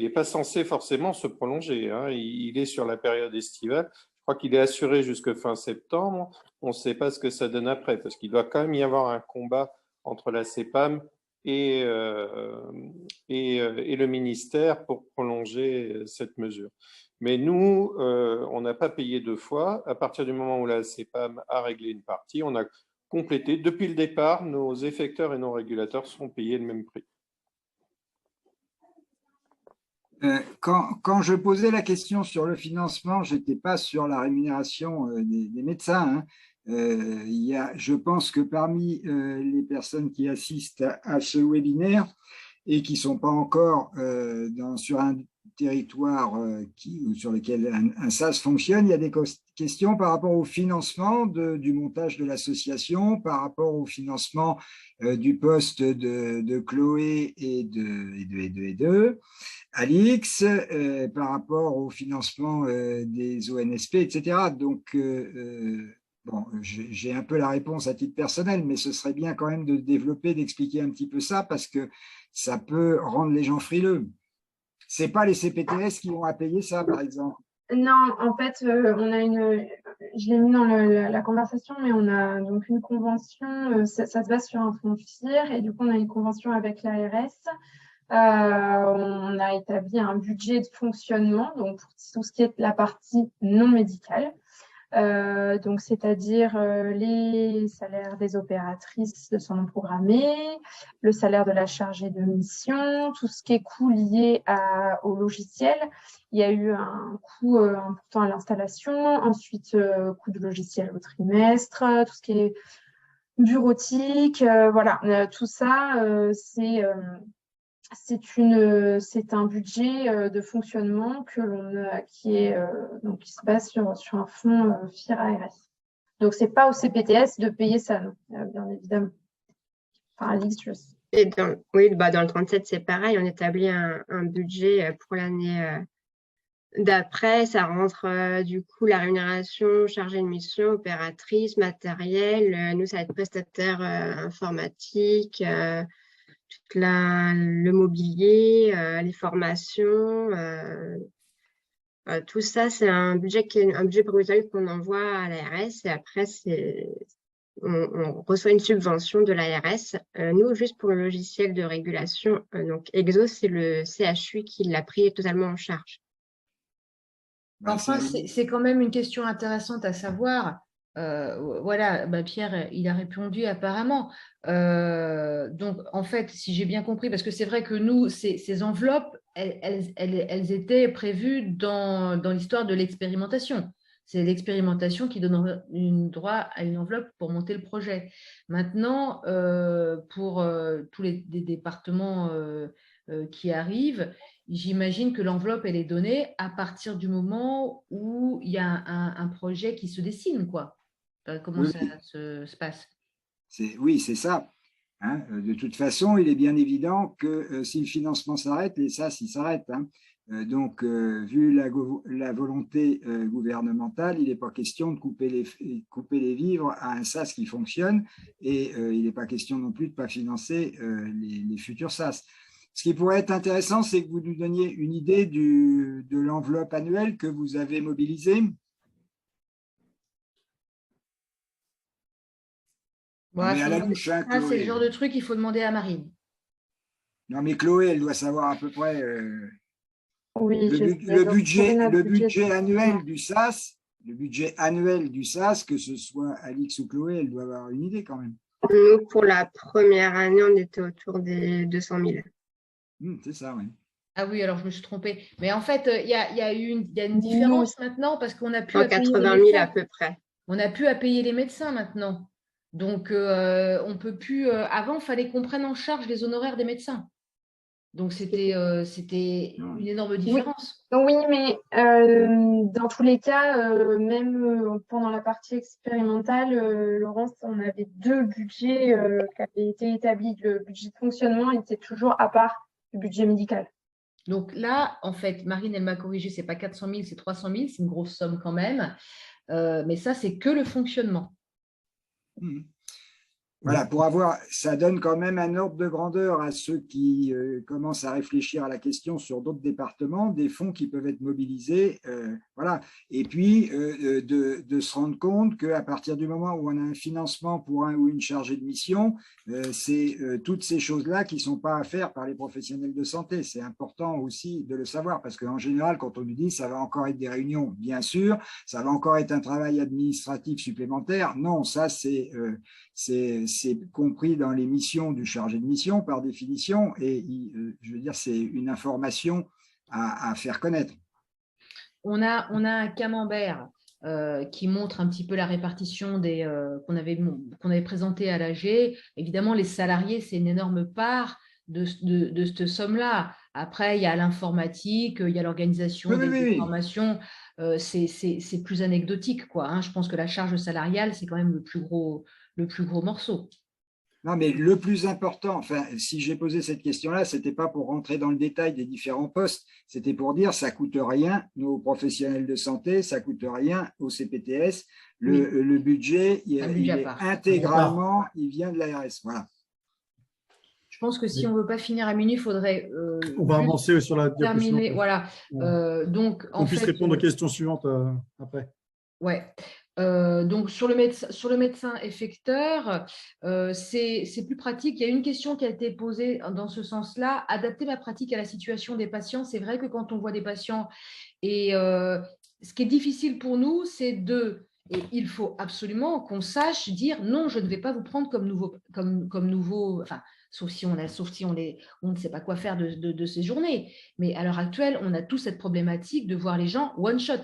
Speaker 6: pas censé forcément se prolonger, hein. Il est sur la période estivale. Je crois qu'il est assuré jusque fin septembre. On ne sait pas ce que ça donne après, parce qu'il doit quand même y avoir un combat entre la CEPAM et le ministère pour prolonger cette mesure. Mais nous, on n'a pas payé 2 fois. À partir du moment où la CEPAM a réglé une partie, on a complété. Depuis le départ, nos effecteurs et nos régulateurs sont payés le même prix.
Speaker 7: Quand je posais la question sur le financement, je n'étais pas sur la rémunération des médecins, hein. Je pense que parmi les personnes qui assistent à ce webinaire et qui ne sont pas encore sur un territoire sur lequel un SaaS fonctionne, il y a des questions par rapport au financement du montage de l'association, par rapport au financement du poste de Chloé et de Alix, par rapport au financement des ONSP, etc. Donc, bon, j'ai un peu la réponse à titre personnel, mais ce serait bien quand même de développer, d'expliquer un petit peu ça, parce que ça peut rendre les gens frileux. Ce n'est pas les CPTS qui vont à payer ça, par exemple.
Speaker 2: Non, en fait, on a je l'ai mis dans la conversation, mais on a donc une convention, ça se base sur un fonds FIR, et du coup, on a une convention avec l'ARS. On a établi un budget de fonctionnement, donc pour tout ce qui est la partie non médicale. Donc c'est-à-dire les salaires des opératrices de soins non programmés, le salaire de la chargée de mission, tout ce qui est coût lié au logiciel. Il y a eu un coût important à l'installation, ensuite coût de logiciel au trimestre, tout ce qui est bureautique, voilà, tout ça, c'est un budget de fonctionnement qui se base sur un fonds FIR ARS. Donc, ce n'est pas au CPTS de payer ça, non, bien évidemment. Enfin, Alix, je sais.
Speaker 4: Et dans le 37, c'est pareil, on établit un budget pour l'année d'après. Ça rentre du coup la rémunération, chargée de mission, opératrice, matériel. Nous, ça va être prestataire informatique, le mobilier, les formations, tout ça, c'est un budget provisoire qu'on envoie à l'ARS et après, on reçoit une subvention de l'ARS. Nous, juste pour le logiciel de régulation, donc EXO, c'est le CHU qui l'a pris totalement en charge.
Speaker 3: Enfin, c'est quand même une question intéressante à savoir. Voilà, Pierre, il a répondu apparemment. Donc, en fait, si j'ai bien compris, parce que c'est vrai que nous, ces enveloppes, elles étaient prévues dans l'histoire de l'expérimentation. C'est l'expérimentation qui donne droit à une enveloppe pour monter le projet. Maintenant, pour tous les départements qui arrivent, j'imagine que l'enveloppe, elle est donnée à partir du moment où il y a un projet qui se dessine, quoi. Comment
Speaker 7: Oui.
Speaker 3: ça se passe?
Speaker 7: Oui, c'est ça. Hein. De toute façon, il est bien évident que si le financement s'arrête, les SAS, ils s'arrêtent. Hein. Donc, vu la volonté gouvernementale, il n'est pas question de couper les vivres à un SAS qui fonctionne et il n'est pas question non plus de ne pas financer les futurs SAS. Ce qui pourrait être intéressant, c'est que vous nous donniez une idée de l'enveloppe annuelle que vous avez mobilisée.
Speaker 3: Voilà,
Speaker 7: mais à la louche, hein,
Speaker 3: c'est le genre de truc qu'il faut demander à Marine.
Speaker 7: Non, mais Chloé, elle doit savoir à peu près
Speaker 2: Oui,
Speaker 7: le budget annuel du SAS. Le budget annuel du SAS, que ce soit Alix ou Chloé, elle doit avoir une idée quand même.
Speaker 4: Nous, pour la première année, on était autour des 200 000.
Speaker 7: C'est ça, oui.
Speaker 3: Ah oui, alors je me suis trompée. Mais en fait, il y a une différence maintenant parce qu'on a pu
Speaker 4: 80 000 à peu près.
Speaker 3: On n'a plus à payer les médecins maintenant. Donc, on peut plus. Avant, il fallait qu'on prenne en charge les honoraires des médecins. Donc, c'était une énorme différence.
Speaker 2: Oui, mais dans tous les cas, même pendant la partie expérimentale, Laurence, on avait deux budgets qui avaient été établis. Le budget de fonctionnement était toujours à part du budget médical.
Speaker 3: Donc là, en fait, Marine, elle m'a corrigé, c'est pas 400 000, c'est 300 000, c'est une grosse somme quand même. Mais ça, c'est que le fonctionnement.
Speaker 7: Voilà, ça donne quand même un ordre de grandeur à ceux qui commencent à réfléchir à la question sur d'autres départements, des fonds qui peuvent être mobilisés, voilà. Et puis de se rendre compte qu'à partir du moment où on a un financement pour un ou une chargée de mission, c'est toutes ces choses-là qui ne sont pas à faire par les professionnels de santé. C'est important aussi de le savoir parce qu'en général, quand on nous dit ça va encore être des réunions, bien sûr, ça va encore être un travail administratif supplémentaire. Non, ça c'est compris dans les missions du chargé de mission par définition et je veux dire c'est une information à faire connaître.
Speaker 3: On a un camembert qui montre un petit peu la répartition qu'on avait présenté à l'AG. Évidemment, les salariés, c'est une énorme part de cette somme-là. Après, il y a l'informatique, il y a l'organisation des formations. C'est plus anecdotique, quoi. Hein. Je pense que la charge salariale, c'est quand même le plus gros morceau.
Speaker 7: Non, mais le plus important, enfin, si j'ai posé cette question-là, ce n'était pas pour rentrer dans le détail des différents postes, c'était pour dire ça ne coûte rien nos professionnels de santé, ça ne coûte rien au CPTS. Le budget, il est intégralement, il vient de l'ARS. Voilà.
Speaker 3: Je pense que si on ne veut pas finir à minuit, il faudrait
Speaker 1: on va avancer sur la
Speaker 3: terminer. Voilà. Donc,
Speaker 1: on puisse répondre aux questions suivantes après.
Speaker 3: Ouais. Donc, sur le médecin effecteur, c'est plus pratique. Il y a une question qui a été posée dans ce sens-là. Adapter ma pratique à la situation des patients. C'est vrai que quand on voit des patients, et ce qui est difficile pour nous, c'est et il faut absolument qu'on sache dire non, je ne vais pas vous prendre comme nouveau, enfin, sauf si on ne sait pas quoi faire de ces journées. Mais à l'heure actuelle, on a tous cette problématique de voir les gens one shot.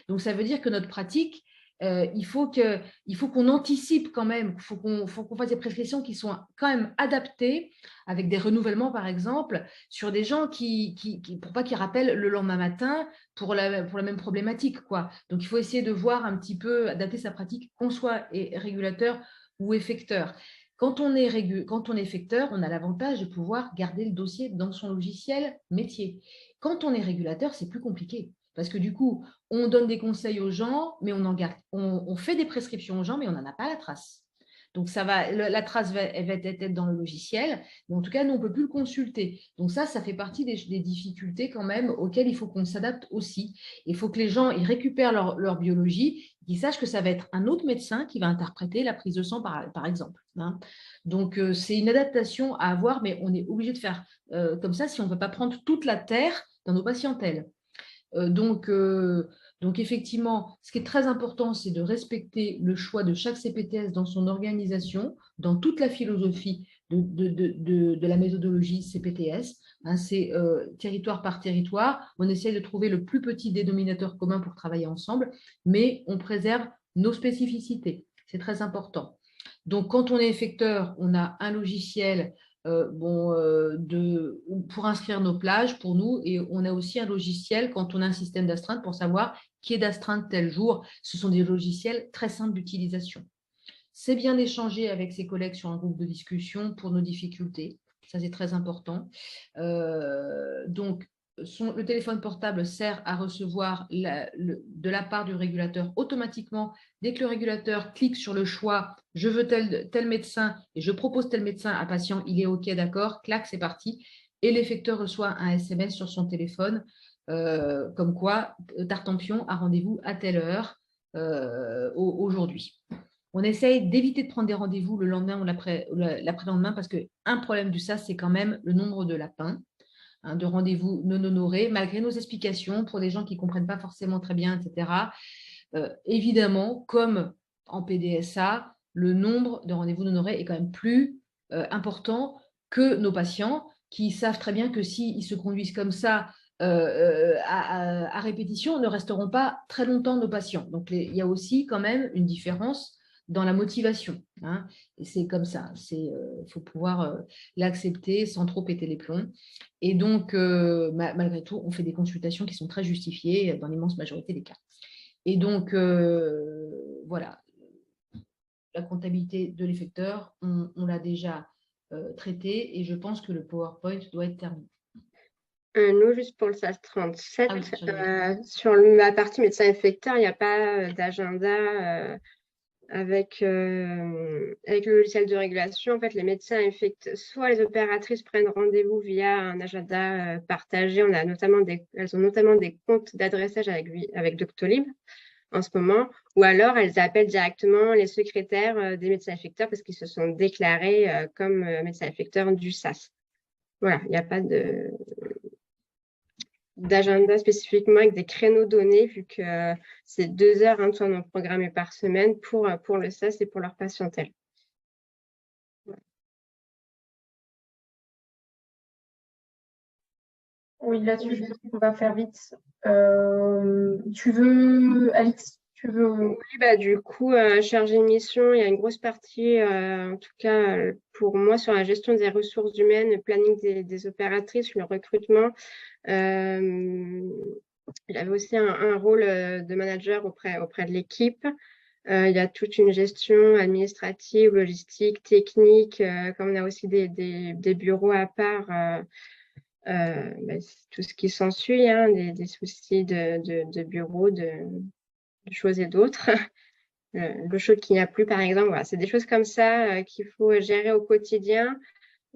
Speaker 3: Donc, ça veut dire que notre pratique, il faut qu'on anticipe quand même, il faut qu'on fasse des prescriptions qui sont quand même adaptées, avec des renouvellements par exemple, sur des gens pour pas qu'ils rappellent le lendemain matin pour la même problématique, quoi. Donc, il faut essayer de voir un petit peu, adapter sa pratique, qu'on soit régulateur ou effecteur. Quand on est effecteur, on a l'avantage de pouvoir garder le dossier dans son logiciel métier. Quand on est régulateur, c'est plus compliqué. Parce que du coup, on donne des conseils aux gens, mais on fait des prescriptions aux gens, mais on n'en a pas la trace. Donc, la trace elle va être dans le logiciel, mais en tout cas, nous, on ne peut plus le consulter. Donc ça fait partie des difficultés quand même auxquelles il faut qu'on s'adapte aussi. Il faut que les gens ils récupèrent leur biologie, qu'ils sachent que ça va être un autre médecin qui va interpréter la prise de sang, par exemple. Hein. Donc, c'est une adaptation à avoir, mais on est obligé de faire comme ça si on ne veut pas prendre toute la terre dans nos patientèles. Donc, effectivement, ce qui est très important, c'est de respecter le choix de chaque CPTS dans son organisation, dans toute la philosophie de la méthodologie CPTS. Hein, c'est territoire par territoire. On essaie de trouver le plus petit dénominateur commun pour travailler ensemble, mais on préserve nos spécificités. C'est très important. Donc, quand on est effecteur, on a un logiciel pour inscrire nos plages pour nous, et on a aussi un logiciel quand on a un système d'astreinte pour savoir qui est d'astreinte tel jour. Ce sont des logiciels très simples d'utilisation. C'est bien d'échanger avec ses collègues sur un groupe de discussion pour nos difficultés. Ça, c'est très important. Donc, le téléphone portable sert à recevoir de la part du régulateur automatiquement. Dès que le régulateur clique sur le choix « je veux tel médecin et je propose tel médecin à patient, il est OK, d'accord », clac, c'est parti. Et l'effecteur reçoit un SMS sur son téléphone comme quoi « Tartampion a rendez-vous à telle heure aujourd'hui ». On essaye d'éviter de prendre des rendez-vous le lendemain ou l'après-lendemain parce qu'un problème du SAS, c'est quand même le nombre de lapins. De rendez-vous non honorés, malgré nos explications pour des gens qui ne comprennent pas forcément très bien, etc. Évidemment, comme en PDSA, le nombre de rendez-vous non honorés est quand même plus important que nos patients qui savent très bien que s'ils se conduisent comme ça à répétition, ne resteront pas très longtemps nos patients. Donc, il y a aussi quand même une différence dans la motivation. Hein. Et c'est comme ça. Il faut pouvoir l'accepter sans trop péter les plombs. Et donc, malgré tout, on fait des consultations qui sont très justifiées dans l'immense majorité des cas. Et donc, voilà, la comptabilité de l'effecteur, on l'a déjà traité et je pense que le PowerPoint doit être terminé.
Speaker 4: Nous, juste pour le SAS 37, sur la partie médecin effecteur, il n'y a pas d'agenda avec le logiciel de régulation. En fait, les médecins effecteurs, soit les opératrices prennent rendez-vous via un agenda partagé. Elles ont notamment des comptes d'adressage avec Doctolib en ce moment, ou alors elles appellent directement les secrétaires des médecins effecteurs parce qu'ils se sont déclarés comme médecins effecteurs du SAS. Voilà, il n'y a pas d'agenda spécifiquement avec des créneaux donnés, vu que c'est 2 heures un tournant programmé par semaine pour le SAS et pour leur patientèle.
Speaker 2: Ouais. Oui, là-dessus, on va faire vite. Tu veux, Alix,
Speaker 4: Oui, du coup, chargé de mission, il y a une grosse partie, en tout cas pour moi, sur la gestion des ressources humaines, le planning des opératrices, le recrutement. Il avait aussi un rôle de manager auprès de l'équipe. Il y a toute une gestion administrative, logistique, technique. Comme on a aussi des bureaux à part, tout ce qui s'ensuit, hein, des soucis de bureau, de choses et d'autres. Le show qu'il n'y a plus, par exemple. Voilà, c'est des choses comme ça qu'il faut gérer au quotidien.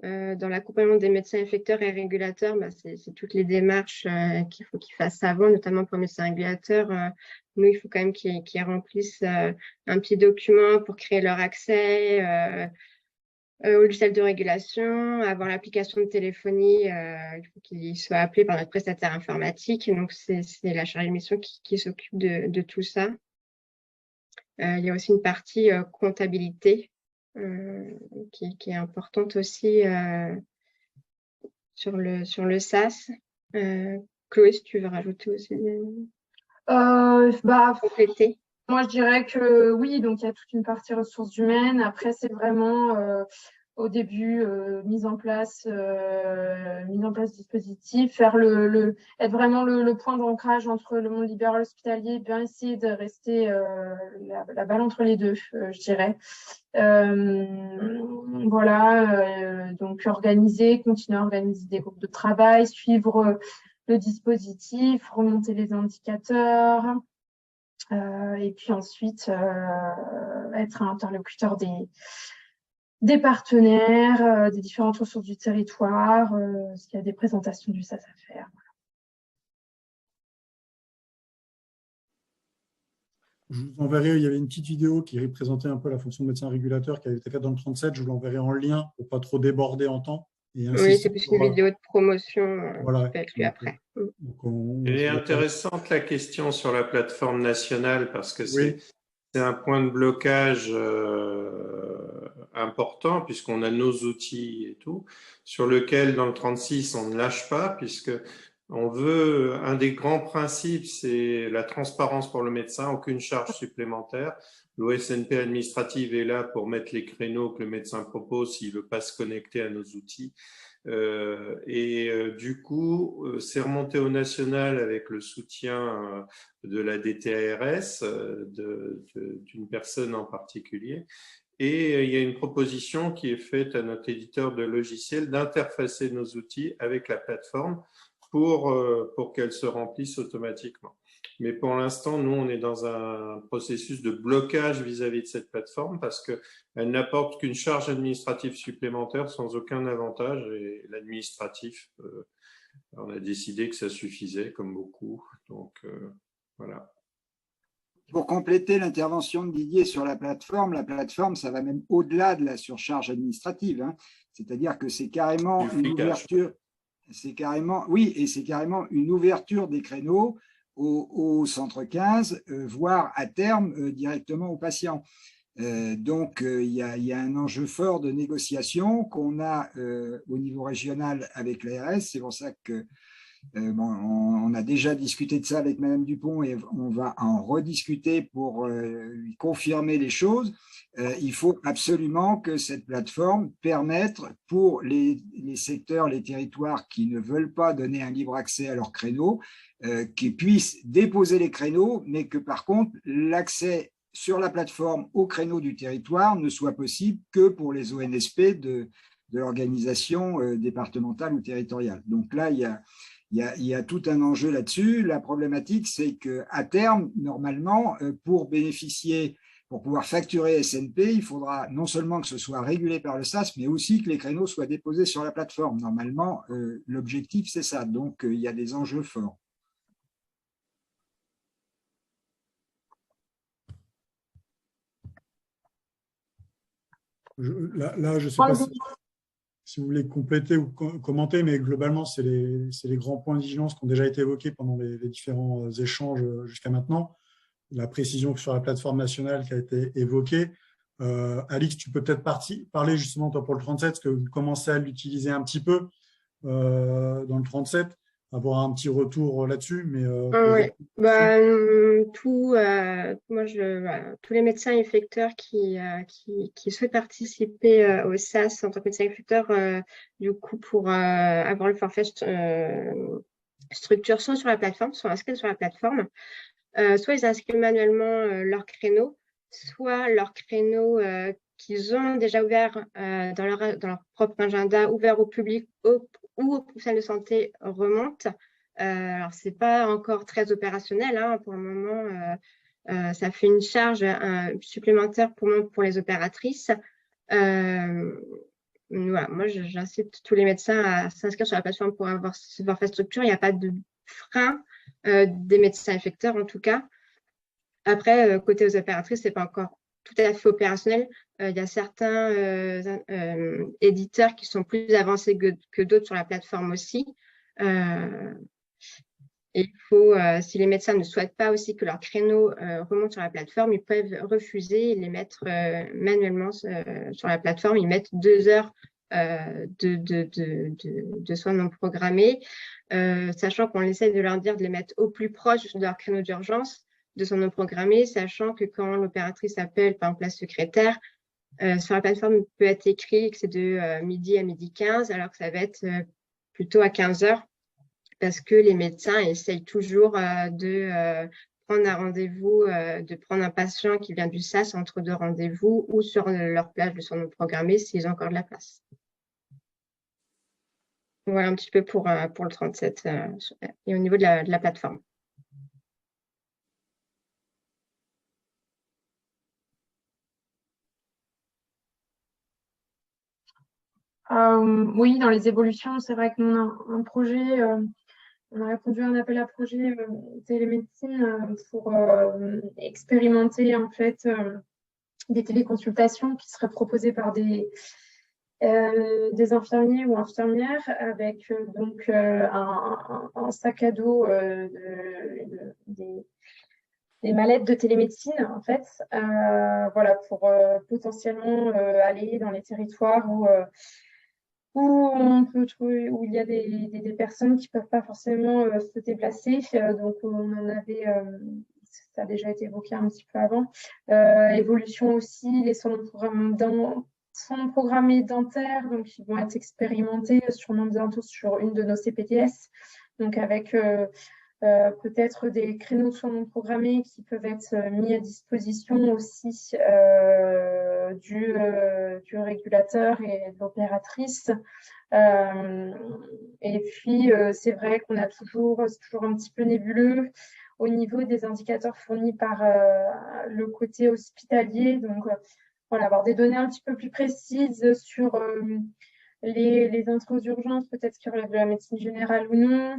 Speaker 4: Dans l'accompagnement des médecins effecteurs et régulateurs, c'est toutes les démarches qu'il faut qu'ils fassent avant, notamment pour les médecins régulateurs. Nous, il faut quand même qu'ils remplissent un petit document pour créer leur accès au logiciel de régulation, avoir l'application de téléphonie, il faut qu'ils soient appelés par notre prestataire informatique. Donc, c'est la chargée de mission qui s'occupe de tout ça. Il y a aussi une partie comptabilité qui est importante aussi sur le SAS. Chloé, si tu veux rajouter aussi compléter.
Speaker 2: Moi, je dirais que oui, donc il y a toute une partie ressources humaines. Après, c'est vraiment au début mise en place dispositif, faire être vraiment le point d'ancrage entre le monde libéral et hospitalier, bien essayer de rester la balle entre les deux, je dirais. Voilà, donc continuer à organiser des groupes de travail, suivre le dispositif, remonter les indicateurs. Et puis ensuite, être un interlocuteur des partenaires, des différentes ressources du territoire, s'il y a des présentations du SAS à faire.
Speaker 1: Je vous enverrai, il y avait une petite vidéo qui représentait un peu la fonction de médecin régulateur qui avait été faite dans le 37. Je vous l'enverrai en lien pour pas trop déborder en temps. Et
Speaker 4: Oui, c'est plus une vidéo de promotion
Speaker 1: voilà.
Speaker 4: qui peut être lue après.
Speaker 6: Elle est intéressante la question sur la plateforme nationale parce que c'est un point de blocage important puisqu'on a nos outils et tout, sur lequel dans le 36 on ne lâche pas puisque on veut, un des grands principes, c'est la transparence pour le médecin, aucune charge supplémentaire. L'OSNP administrative est là pour mettre les créneaux que le médecin propose s'il ne veut pas se connecter à nos outils. Du coup, c'est remonté au national avec le soutien de la DTARS, d'une personne en particulier. Et il y a une proposition qui est faite à notre éditeur de logiciels d'interfacer nos outils avec la plateforme pour qu'elle se remplisse automatiquement. Mais pour l'instant, nous, on est dans un processus de blocage vis-à-vis de cette plateforme parce qu'elle n'apporte qu'une charge administrative supplémentaire sans aucun avantage. Et l'administratif, on a décidé que ça suffisait, comme beaucoup. Donc, voilà.
Speaker 7: Pour compléter l'intervention de Didier sur la plateforme, ça va même au-delà de la surcharge administrative. Hein. C'est-à-dire que c'est carrément une ouverture. C'est carrément une ouverture des créneaux au centre 15, voire à terme directement aux patients. Donc, il y a un enjeu fort de négociation qu'on a au niveau régional avec l'ARS. C'est pour ça que on a déjà discuté de ça avec Madame Dupont et on va en rediscuter pour lui confirmer les choses. Il faut absolument que cette plateforme permette pour les secteurs, les territoires qui ne veulent pas donner un libre accès à leurs créneaux, qu'ils puissent déposer les créneaux, mais que par contre, l'accès sur la plateforme aux créneaux du territoire ne soit possible que pour les ONSP de l'organisation départementale ou territoriale. Donc là, il y a tout un enjeu là-dessus. La problématique, c'est qu'à terme, normalement, pour pouvoir facturer SNP, il faudra non seulement que ce soit régulé par le SAS, mais aussi que les créneaux soient déposés sur la plateforme. Normalement, l'objectif, c'est ça. Donc, il y a des enjeux forts.
Speaker 1: Là, je ne sais pas si vous voulez compléter ou commenter, mais globalement, c'est les grands points de vigilance qui ont déjà été évoqués pendant les différents échanges jusqu'à maintenant. La précision sur la plateforme nationale qui a été évoquée. Alix, tu peux peut-être parler justement, toi, pour le 37, parce que vous commencez à l'utiliser un petit peu dans le 37, avoir un petit retour là-dessus.
Speaker 4: Oui, tous les médecins effecteurs qui souhaitent participer au SAS en tant que médecin effecteur, du coup, pour avoir le forfait structure, soit sur la plateforme, soit inscrits sur la plateforme. Soit ils inscrivent manuellement leur créneau, soit leur créneau qu'ils ont déjà ouvert dans leur propre agenda, ouvert au public ou aux professionnels de santé remonte. Alors, ce n'est pas encore très opérationnel. Hein, pour le moment, ça fait une charge supplémentaire pour les opératrices. Voilà, moi, j'incite tous les médecins à s'inscrire sur la plateforme pour avoir ce forfait structure. Il n'y a pas de frein des médecins effecteurs, en tout cas. Après, côté aux opératrices, ce n'est pas encore tout à fait opérationnel. Il y a certains éditeurs qui sont plus avancés que d'autres sur la plateforme aussi. Et il faut, si les médecins ne souhaitent pas aussi que leur créneau remonte sur la plateforme, ils peuvent refuser et les mettre manuellement sur la plateforme. Ils mettent 2 heures de soins non programmés, sachant qu'on essaie de leur dire de les mettre au plus proche de leur créneau d'urgence de soins non programmés, sachant que quand l'opératrice appelle, par exemple, la secrétaire, sur la plateforme, il peut être écrit que c'est de midi à midi 15, alors que ça va être plutôt à 15 heures, parce que les médecins essayent toujours de prendre un rendez-vous, de prendre un patient qui vient du SAS entre 2 rendez-vous ou sur leur plage de soins non programmés s'ils ont encore de la place. Voilà un petit peu pour le 37 et au niveau de la plateforme.
Speaker 2: Oui, dans les évolutions, c'est vrai qu'on a un projet, on a répondu à un appel à projet télémédecine pour expérimenter en fait des téléconsultations qui seraient proposées par des infirmiers ou infirmières avec donc un sac à dos des mallettes de télémédecine en fait, voilà, pour potentiellement aller dans les territoires où on peut trouver, où il y a des personnes qui ne peuvent pas forcément se déplacer. Donc, on en avait, ça a déjà été évoqué un petit peu avant. Évolution aussi, les soins non programmés dentaires, donc ils vont être expérimentés sûrement bientôt sur une de nos CPTS. Donc, avec peut-être des créneaux de soins non programmés qui peuvent être mis à disposition aussi du régulateur et de l'opératrice. Et puis, c'est vrai qu'on a c'est toujours un petit peu nébuleux au niveau des indicateurs fournis par le côté hospitalier. Donc, voilà, avoir des données un petit peu plus précises sur les entrées aux urgences, peut-être qui relèvent de la médecine générale ou non,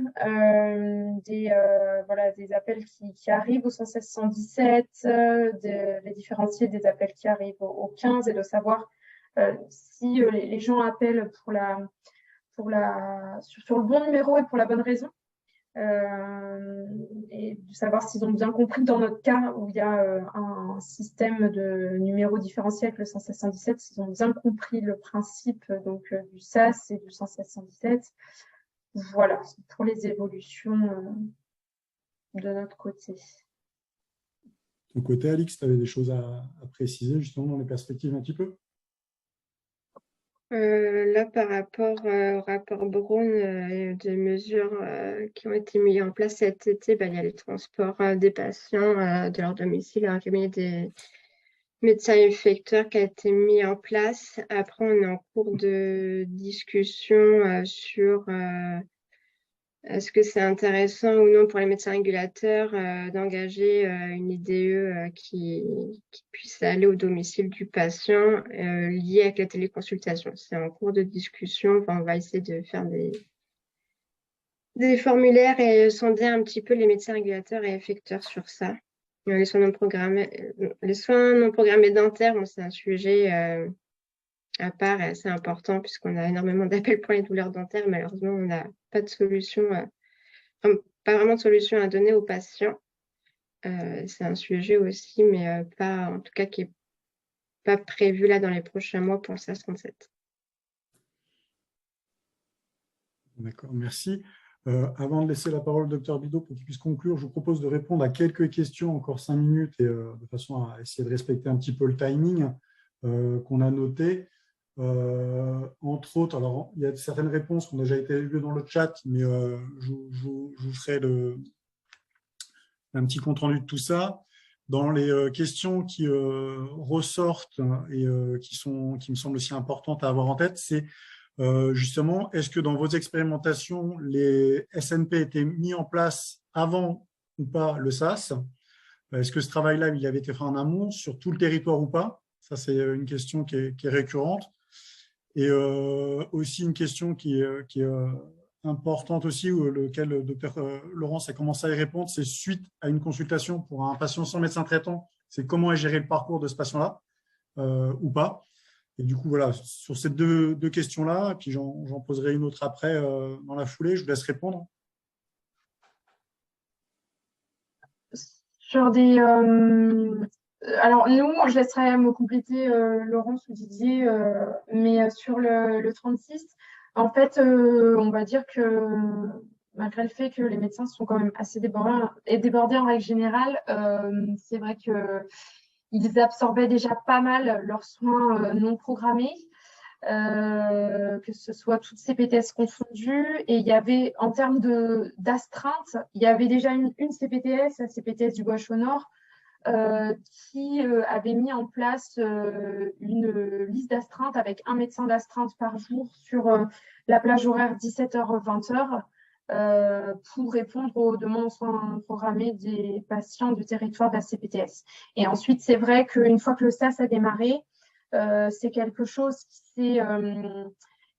Speaker 2: des appels qui arrivent au 116-117, les différencier des appels qui arrivent au 15 et de savoir si les gens appellent sur le bon numéro et pour la bonne raison. Et de savoir s'ils ont bien compris dans notre cas où il y a un système de numéros différentiels avec le 116-117, s'ils ont bien compris le principe donc du SAS et du 116-117. Voilà, pour les évolutions de notre côté.
Speaker 1: De ton côté, Alix, tu avais des choses à préciser justement dans les perspectives un petit peu?
Speaker 4: Là, par rapport au rapport Braun, des mesures qui ont été mises en place cet été, il y a les transports des patients de leur domicile à un cabinet des médecins infecteurs qui a été mis en place. Après, on est en cours de discussion sur est-ce que c'est intéressant ou non pour les médecins régulateurs d'engager une IDE qui puisse aller au domicile du patient lié avec la téléconsultation. C'est en cours de discussion. Enfin, on va essayer de faire des formulaires et sonder un petit peu les médecins régulateurs et effecteurs sur ça. Les soins non programmés dentaires, bon, c'est un sujet à part et assez important puisqu'on a énormément d'appels pour les douleurs dentaires. Malheureusement, on n'a pas de solution, pas vraiment de solution à donner aux patients. C'est un sujet aussi, mais pas, en tout cas, qui n'est pas prévu là dans les prochains mois pour le SAS-37.
Speaker 1: D'accord, merci. Avant de laisser la parole au docteur Bidault pour qu'il puisse conclure, je vous propose de répondre à quelques questions, encore 5 minutes, et de façon à essayer de respecter un petit peu le timing qu'on a noté. Entre autres, alors il y a certaines réponses qui ont déjà été vues dans le chat, mais je vous ferai un petit compte rendu de tout ça. Dans les questions qui ressortent et qui me semblent aussi importantes à avoir en tête, c'est justement, est-ce que dans vos expérimentations, les SNP étaient mis en place avant ou pas le SAS? Est-ce que ce travail-là, il avait été fait en amont sur tout le territoire ou pas? Ça, c'est une question qui est récurrente. Et aussi une question qui est importante aussi, lequel le docteur Laurence a commencé à y répondre, c'est suite à une consultation pour un patient sans médecin traitant, c'est comment est géré le parcours de ce patient-là ou pas. Et du coup, voilà, sur ces deux questions-là, et puis j'en poserai une autre après dans la foulée, je vous laisse répondre.
Speaker 2: Sur des... alors, nous, je laisserai me compléter Laurence ou Didier, mais sur le 36, en fait, on va dire que malgré le fait que les médecins sont quand même assez débordés en règle générale, c'est vrai qu'ils absorbaient déjà pas mal leurs soins non programmés. Que ce soit toutes CPTS confondues, et il y avait en termes d'astreinte, il y avait déjà une CPTS, la CPTS du Bois-Chaux-Nord, qui avait mis en place une liste d'astreinte avec un médecin d'astreinte par jour sur la plage horaire 17h-20h pour répondre aux demandes en soins programmés des patients du territoire de la CPTS. Et ensuite, c'est vrai qu'une fois que le SAS a démarré, c'est quelque chose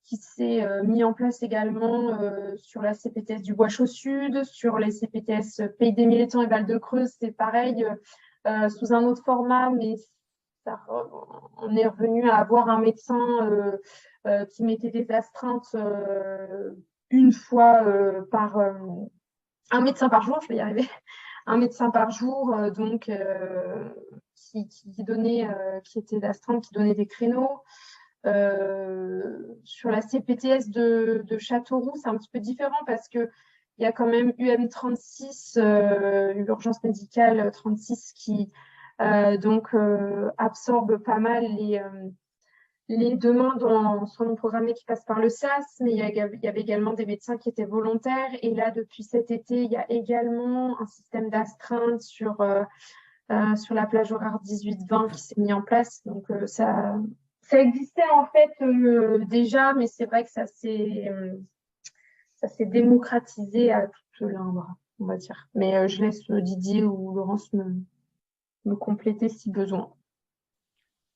Speaker 2: qui s'est mis en place également sur la CPTS du Bois-Chaud Sud, sur les CPTS Pays des Milletans et Val-de-Creuse, c'est pareil, sous un autre format, mais on est revenu à avoir un médecin qui mettait des astreintes une fois par un médecin par jour, je vais y arriver, un médecin par jour, donc qui donnait, qui était d'astreinte, qui donnait des créneaux. Sur la CPTS de Châteauroux, c'est un petit peu différent parce que il y a quand même UM36, l'urgence médicale 36, qui donc absorbe pas mal les demandes en soins non programmés qui passent par le SAS, mais il y avait également des médecins qui étaient volontaires. Et là, depuis cet été, il y a également un système d'astreinte sur la plage horaire 18-20 qui s'est mis en place. Donc, ça existait en fait déjà, mais c'est vrai que ça s'est démocratisé à toute l'Indre, on va dire. Mais je laisse Didier ou Laurence me compléter si besoin.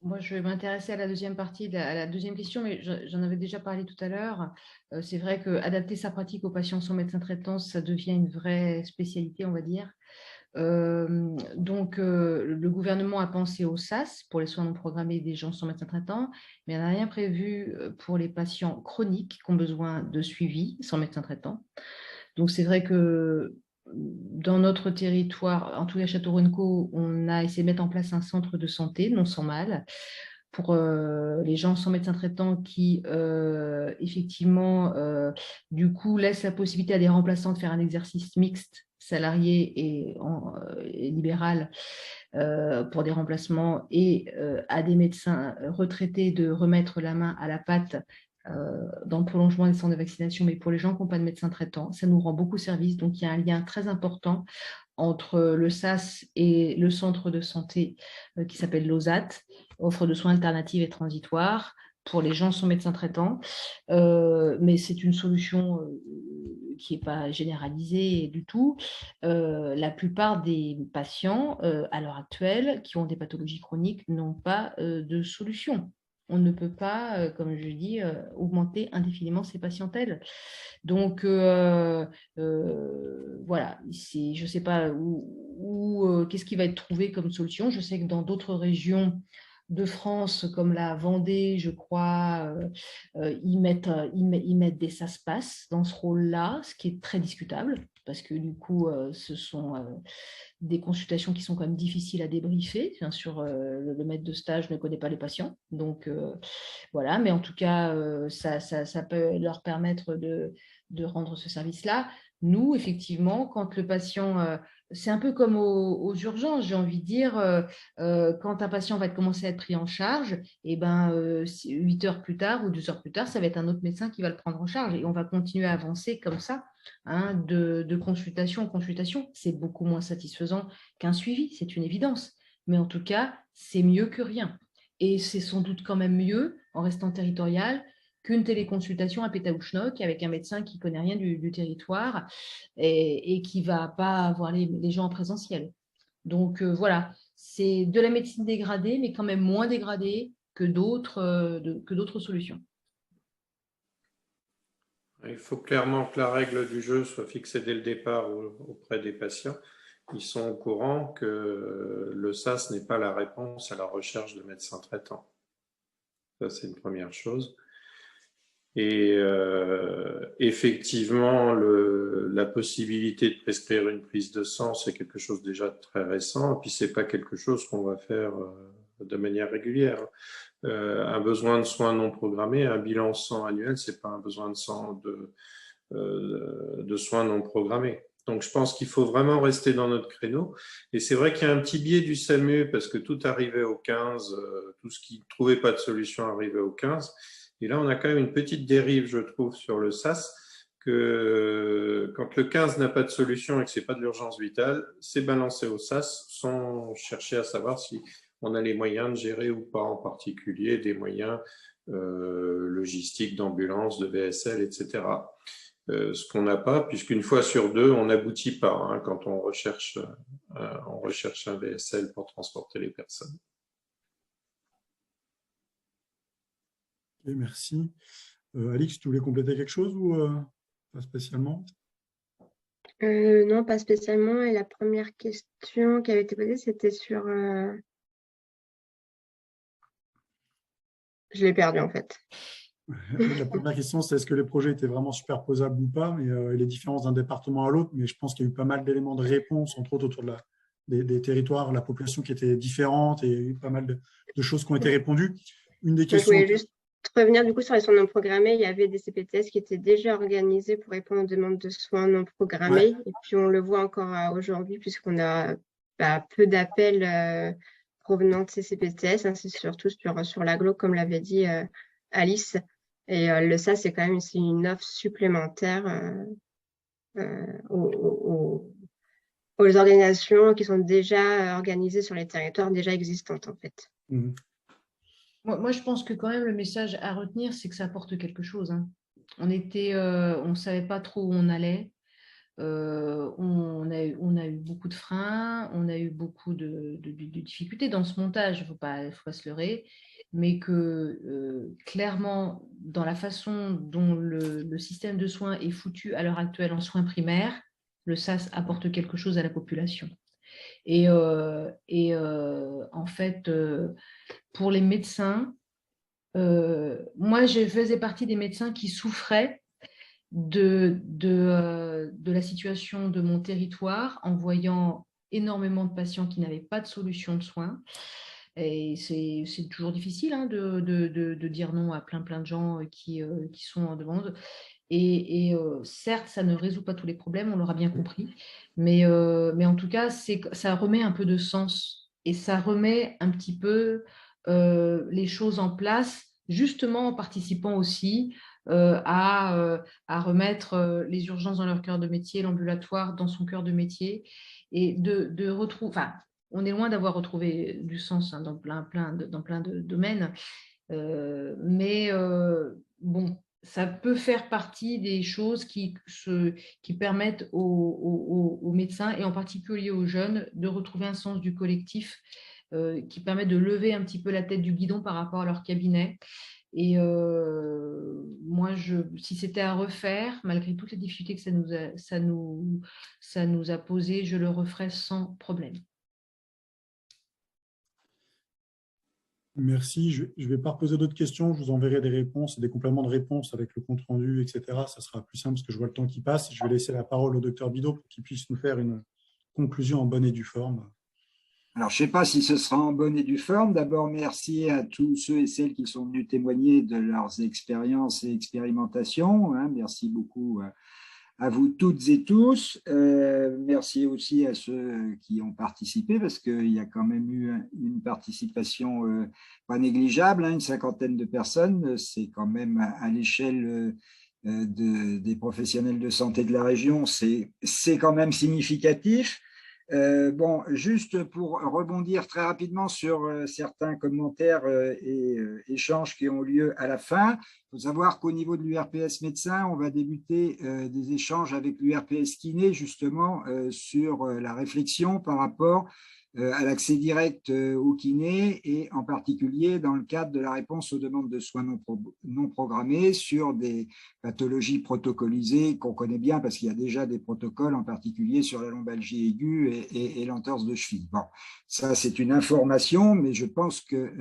Speaker 3: Moi, je vais m'intéresser à la deuxième partie, à la deuxième question, mais j'en avais déjà parlé tout à l'heure. C'est vrai qu'adapter sa pratique aux patients sans médecin traitant, ça devient une vraie spécialité, on va dire. Donc, le gouvernement a pensé au SAS pour les soins non programmés des gens sans médecin traitant, mais on n'a rien prévu pour les patients chroniques qui ont besoin de suivi sans médecin traitant. Donc, c'est vrai que dans notre territoire, en tout cas à Château-Renneco, on a essayé de mettre en place un centre de santé, non sans mal, pour les gens sans médecin traitant qui, effectivement, du coup, laissent la possibilité à des remplaçants de faire un exercice mixte, salarié et libéral, pour des remplacements, et à des médecins retraités de remettre la main à la pâte dans le prolongement des centres de vaccination, mais pour les gens qui n'ont pas de médecin traitant, ça nous rend beaucoup service. Donc, il y a un lien très important entre le SAS et le centre de santé qui s'appelle l'OSAT, offre de soins alternatives et transitoires pour les gens sans médecin traitant. Mais c'est une solution qui n'est pas généralisée du tout. La plupart des patients, à l'heure actuelle, qui ont des pathologies chroniques, n'ont pas de solution. On ne peut pas, comme je dis, augmenter indéfiniment ces patientèles. Donc, voilà, je ne sais pas qu'est-ce qui va être trouvé comme solution. Je sais que dans d'autres régions de France, comme la Vendée, je crois, ils mettent des SAS-PASS dans ce rôle-là, ce qui est très discutable, parce que du coup, ce sont des consultations qui sont quand même difficiles à débriefer. Bien sûr, le maître de stage ne connaît pas les patients. Donc, voilà, mais en tout cas, ça peut leur permettre de rendre ce service-là. Nous, effectivement, quand le patient, c'est un peu comme aux urgences, j'ai envie de dire, quand un patient va commencer à être pris en charge, et 8 heures plus tard ou 2 heures plus tard, ça va être un autre médecin qui va le prendre en charge et on va continuer à avancer comme ça, hein, de consultation en consultation. C'est beaucoup moins satisfaisant qu'un suivi, c'est une évidence. Mais en tout cas, c'est mieux que rien. Et c'est sans doute quand même mieux, en restant territorial, qu'une téléconsultation à Pétaouchnok avec un médecin qui ne connaît rien du territoire et qui ne va pas voir les gens en présentiel. Donc voilà, c'est de la médecine dégradée, mais quand même moins dégradée que d'autres solutions.
Speaker 6: Il faut clairement que la règle du jeu soit fixée dès le départ auprès des patients. Ils sont au courant que le SAS n'est pas la réponse à la recherche de médecins traitants. Ça, c'est une première chose. Et effectivement, la possibilité de prescrire une prise de sang, c'est quelque chose déjà de très récent. Et puis, c'est pas quelque chose qu'on va faire de manière régulière. Un besoin de soins non programmés, un bilan sang annuel, c'est pas un besoin de sang de soins non programmés. Donc, je pense qu'il faut vraiment rester dans notre créneau. Et c'est vrai qu'il y a un petit biais du SAMU parce que tout arrivait au 15, tout ce qui ne trouvait pas de solution arrivait au 15. Et là, on a quand même une petite dérive, je trouve, sur le SAS, que quand le 15 n'a pas de solution et que ce n'est pas de l'urgence vitale, c'est balancé au SAS sans chercher à savoir si on a les moyens de gérer ou pas, en particulier des moyens logistiques d'ambulance, de VSL, etc. Ce qu'on n'a pas, puisqu'une fois sur deux, on n'aboutit pas hein, quand on recherche un VSL pour transporter les personnes.
Speaker 1: Okay, merci. Alix, tu voulais compléter quelque chose ou pas spécialement?
Speaker 4: Non, pas spécialement. Et la première question qui avait été posée, c'était sur… Je l'ai perdu en fait.
Speaker 1: La première question, c'est est-ce que les projets étaient vraiment superposables ou pas, et les différences d'un département à l'autre. Mais je pense qu'il y a eu pas mal d'éléments de réponse, entre autres autour de des territoires, la population qui était différente, et il y a eu pas mal de choses qui ont été répondues. Une des
Speaker 4: Je
Speaker 1: questions…
Speaker 4: voulais juste revenir du coup sur les soins non programmés. Il y avait des CPTS qui étaient déjà organisés pour répondre aux demandes de soins non programmés.
Speaker 1: Ouais.
Speaker 4: Et puis on le voit encore aujourd'hui puisqu'on a peu d'appels provenant de ces CPTS. Hein, c'est surtout sur l'agglo, comme l'avait dit Alice. Et le SAS, c'est quand même une offre supplémentaire aux organisations qui sont déjà organisées sur les territoires déjà existantes en fait.
Speaker 1: Mmh.
Speaker 3: Moi, je pense que quand même le message à retenir, c'est que ça apporte quelque chose. Hein. On ne savait pas trop où on allait. On a eu beaucoup de freins, on a eu beaucoup de difficultés dans ce montage, il ne faut pas se leurrer, mais que clairement, dans la façon dont le système de soins est foutu à l'heure actuelle en soins primaires, le SAS apporte quelque chose à la population. Et en fait, pour les médecins, moi, je faisais partie des médecins qui souffraient de la situation de mon territoire en voyant énormément de patients qui n'avaient pas de solution de soins. Et c'est toujours difficile hein, de dire non à plein de gens qui sont en demande. Et certes, ça ne résout pas tous les problèmes, on l'aura bien compris, mais en tout cas, ça remet un peu de sens et ça remet un petit peu les choses en place, justement en participant aussi à remettre les urgences dans leur cœur de métier, l'ambulatoire dans son cœur de métier, et de retrouver, enfin, on est loin d'avoir retrouvé du sens hein, dans plein de domaines, mais bon, ça peut faire partie des choses qui permettent aux médecins, et en particulier aux jeunes, de retrouver un sens du collectif, qui permet de lever un petit peu la tête du guidon par rapport à leur cabinet. Et moi, si c'était à refaire, malgré toutes les difficultés que ça nous a posées, je le referais sans problème.
Speaker 1: Merci. Je ne vais pas reposer d'autres questions. Je vous enverrai des réponses et des compléments de réponses avec le compte-rendu, etc. Ça sera plus simple parce que je vois le temps qui passe. Je vais laisser la parole au docteur Bidot pour qu'il puisse nous faire une conclusion en bonne et due forme.
Speaker 7: Alors, je ne sais pas si ce sera en bonne et due forme. D'abord, merci à tous ceux et celles qui sont venus témoigner de leurs expériences et expérimentations. Merci beaucoup à vous toutes et tous. Merci aussi à ceux qui ont participé, parce qu'il y a quand même eu une participation pas négligeable, une 50aine de personnes. C'est quand même à l'échelle des professionnels de santé de la région, c'est quand même significatif. Bon, juste pour rebondir très rapidement sur certains commentaires et échanges qui ont lieu à la fin, il faut savoir qu'au niveau de l'URPS médecin, on va débuter des échanges avec l'URPS kiné justement sur la réflexion par rapport à l'accès direct au kiné, et en particulier dans le cadre de la réponse aux demandes de soins non programmés sur des pathologies protocolisées qu'on connaît bien parce qu'il y a déjà des protocoles, en particulier sur la lombalgie aiguë et l'entorse de cheville. Bon, ça c'est une information, mais je pense que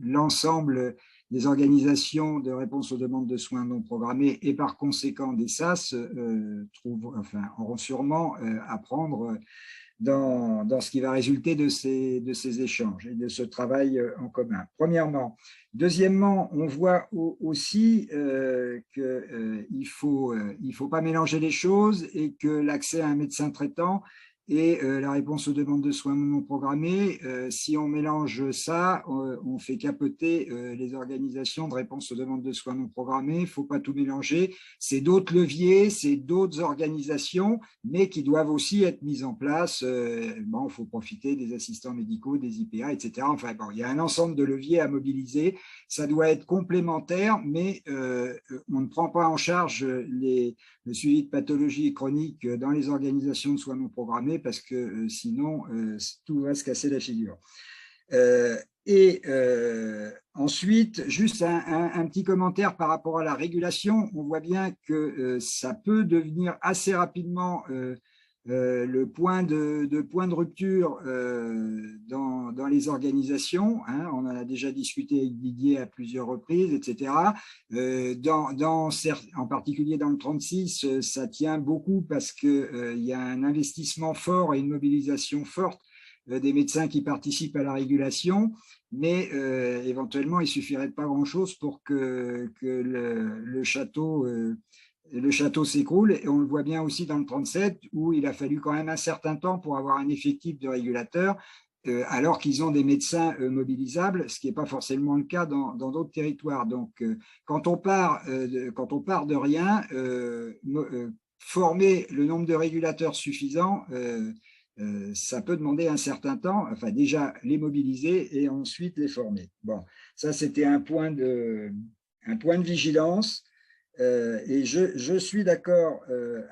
Speaker 7: l'ensemble des organisations de réponse aux demandes de soins non programmés et par conséquent des SAS auront sûrement à prendre dans ce qui va résulter de ces échanges et de ce travail en commun, premièrement. Deuxièmement, on voit aussi qu'il ne faut pas mélanger les choses, et que l'accès à un médecin traitant et la réponse aux demandes de soins non programmés, si on mélange ça, on fait capoter les organisations de réponse aux demandes de soins non programmés. Il ne faut pas tout mélanger. C'est d'autres leviers, c'est d'autres organisations, mais qui doivent aussi être mises en place. Bon, il faut profiter des assistants médicaux, des IPA, etc. Enfin, bon, il y a un ensemble de leviers à mobiliser. Ça doit être complémentaire, mais on ne prend pas en charge le suivi de pathologies chroniques dans les organisations de soins non programmés, parce que sinon, tout va se casser la figure. Ensuite, juste un petit commentaire par rapport à la régulation. On voit bien que ça peut devenir assez rapidement le point de rupture dans les organisations. Hein. On en a déjà discuté avec Didier à plusieurs reprises, etc. En particulier dans le 36, ça tient beaucoup parce qu'il y a un investissement fort et une mobilisation forte des médecins qui participent à la régulation, mais éventuellement, il ne suffirait de pas grand-chose pour que le château s'écroule. Et on le voit bien aussi dans le 37, où il a fallu quand même un certain temps pour avoir un effectif de régulateurs, alors qu'ils ont des médecins mobilisables, ce qui n'est pas forcément le cas dans d'autres territoires. Donc, quand on part de rien, former le nombre de régulateurs suffisant, ça peut demander un certain temps, enfin déjà les mobiliser et ensuite les former. Bon, ça c'était un point de vigilance. Et je suis d'accord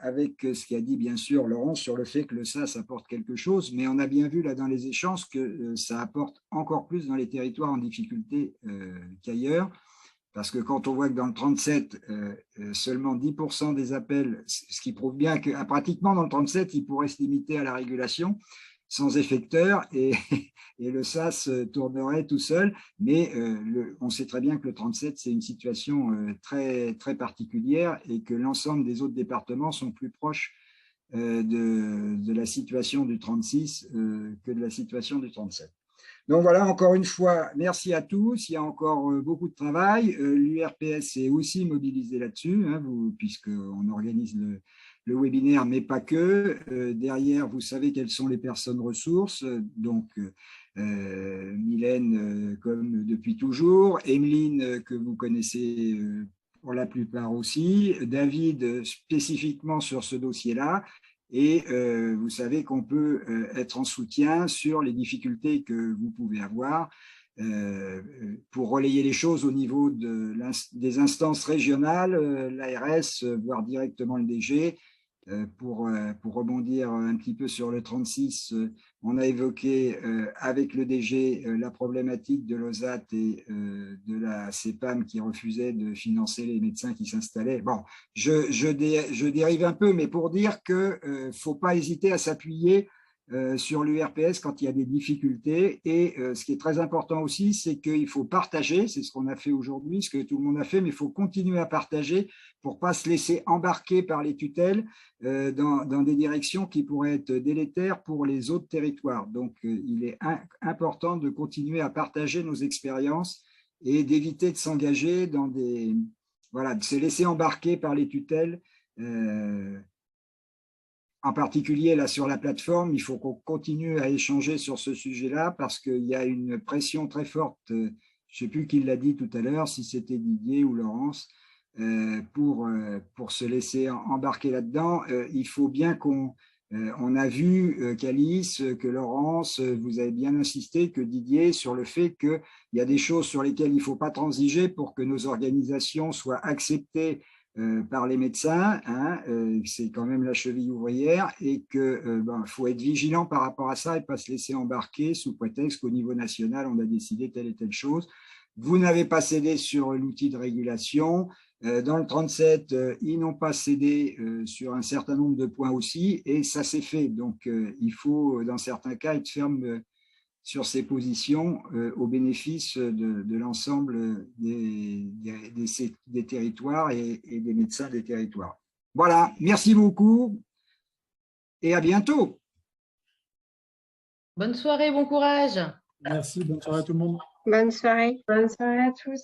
Speaker 7: avec ce qu'a dit bien sûr Laurence sur le fait que le SAS apporte quelque chose, mais on a bien vu là dans les échanges que ça apporte encore plus dans les territoires en difficulté qu'ailleurs. Parce que quand on voit que dans le 37, seulement 10% des appels, ce qui prouve bien que pratiquement dans le 37, il pourrait se limiter à la régulation sans effecteur et le SAS tournerait tout seul. Mais on sait très bien que le 37, c'est une situation très, très particulière et que l'ensemble des autres départements sont plus proches de la situation du 36 que de la situation du 37. Donc voilà, encore une fois, merci à tous. Il y a encore beaucoup de travail. L'URPS est aussi mobilisé là-dessus, hein, puisqu'on organise le webinaire, mais pas que. Derrière, vous savez quelles sont les personnes ressources. Donc, Mylène, comme depuis toujours. Emeline, que vous connaissez pour la plupart aussi. David, spécifiquement sur ce dossier-là. Et vous savez qu'on peut être en soutien sur les difficultés que vous pouvez avoir pour relayer les choses au niveau des instances régionales, l'ARS, voire directement le DG. Pour rebondir un petit peu sur le 36, on a évoqué avec le DG la problématique de l'OSAT et de la CEPAM qui refusait de financer les médecins qui s'installaient. Bon, je dérive un peu, mais pour dire qu'il ne faut pas hésiter à s'appuyer sur l'URPS quand il y a des difficultés. Et ce qui est très important aussi, c'est qu'il faut partager, c'est ce qu'on a fait aujourd'hui, ce que tout le monde a fait, mais il faut continuer à partager pour ne pas se laisser embarquer par les tutelles dans des directions qui pourraient être délétères pour les autres territoires. Donc, il est important de continuer à partager nos expériences et d'éviter de s'engager dans des… Voilà, de se laisser embarquer par les tutelles. En particulier, là, sur la plateforme, il faut qu'on continue à échanger sur ce sujet-là parce qu'il y a une pression très forte, je ne sais plus qui l'a dit tout à l'heure, si c'était Didier ou Laurence, pour se laisser embarquer là-dedans. Il faut bien qu'on… on a vu qu'Alice, que Laurence, vous avez bien insisté, que Didier, sur le fait qu'il y a des choses sur lesquelles il ne faut pas transiger pour que nos organisations soient acceptées par les médecins, hein, c'est quand même la cheville ouvrière, et qu'il faut être vigilant par rapport à ça et pas se laisser embarquer sous prétexte qu'au niveau national, on a décidé telle et telle chose. Vous n'avez pas cédé sur l'outil de régulation. Dans le 37, ils n'ont pas cédé sur un certain nombre de points aussi, et ça s'est fait. Donc, il faut, dans certains cas, être ferme sur ces positions au bénéfice de l'ensemble des territoires et des médecins des territoires. Voilà, merci beaucoup et à bientôt.
Speaker 3: Bonne soirée, bon courage.
Speaker 1: Merci, bonne soirée à tout le monde.
Speaker 4: Bonne soirée.
Speaker 2: Bonne soirée à tous.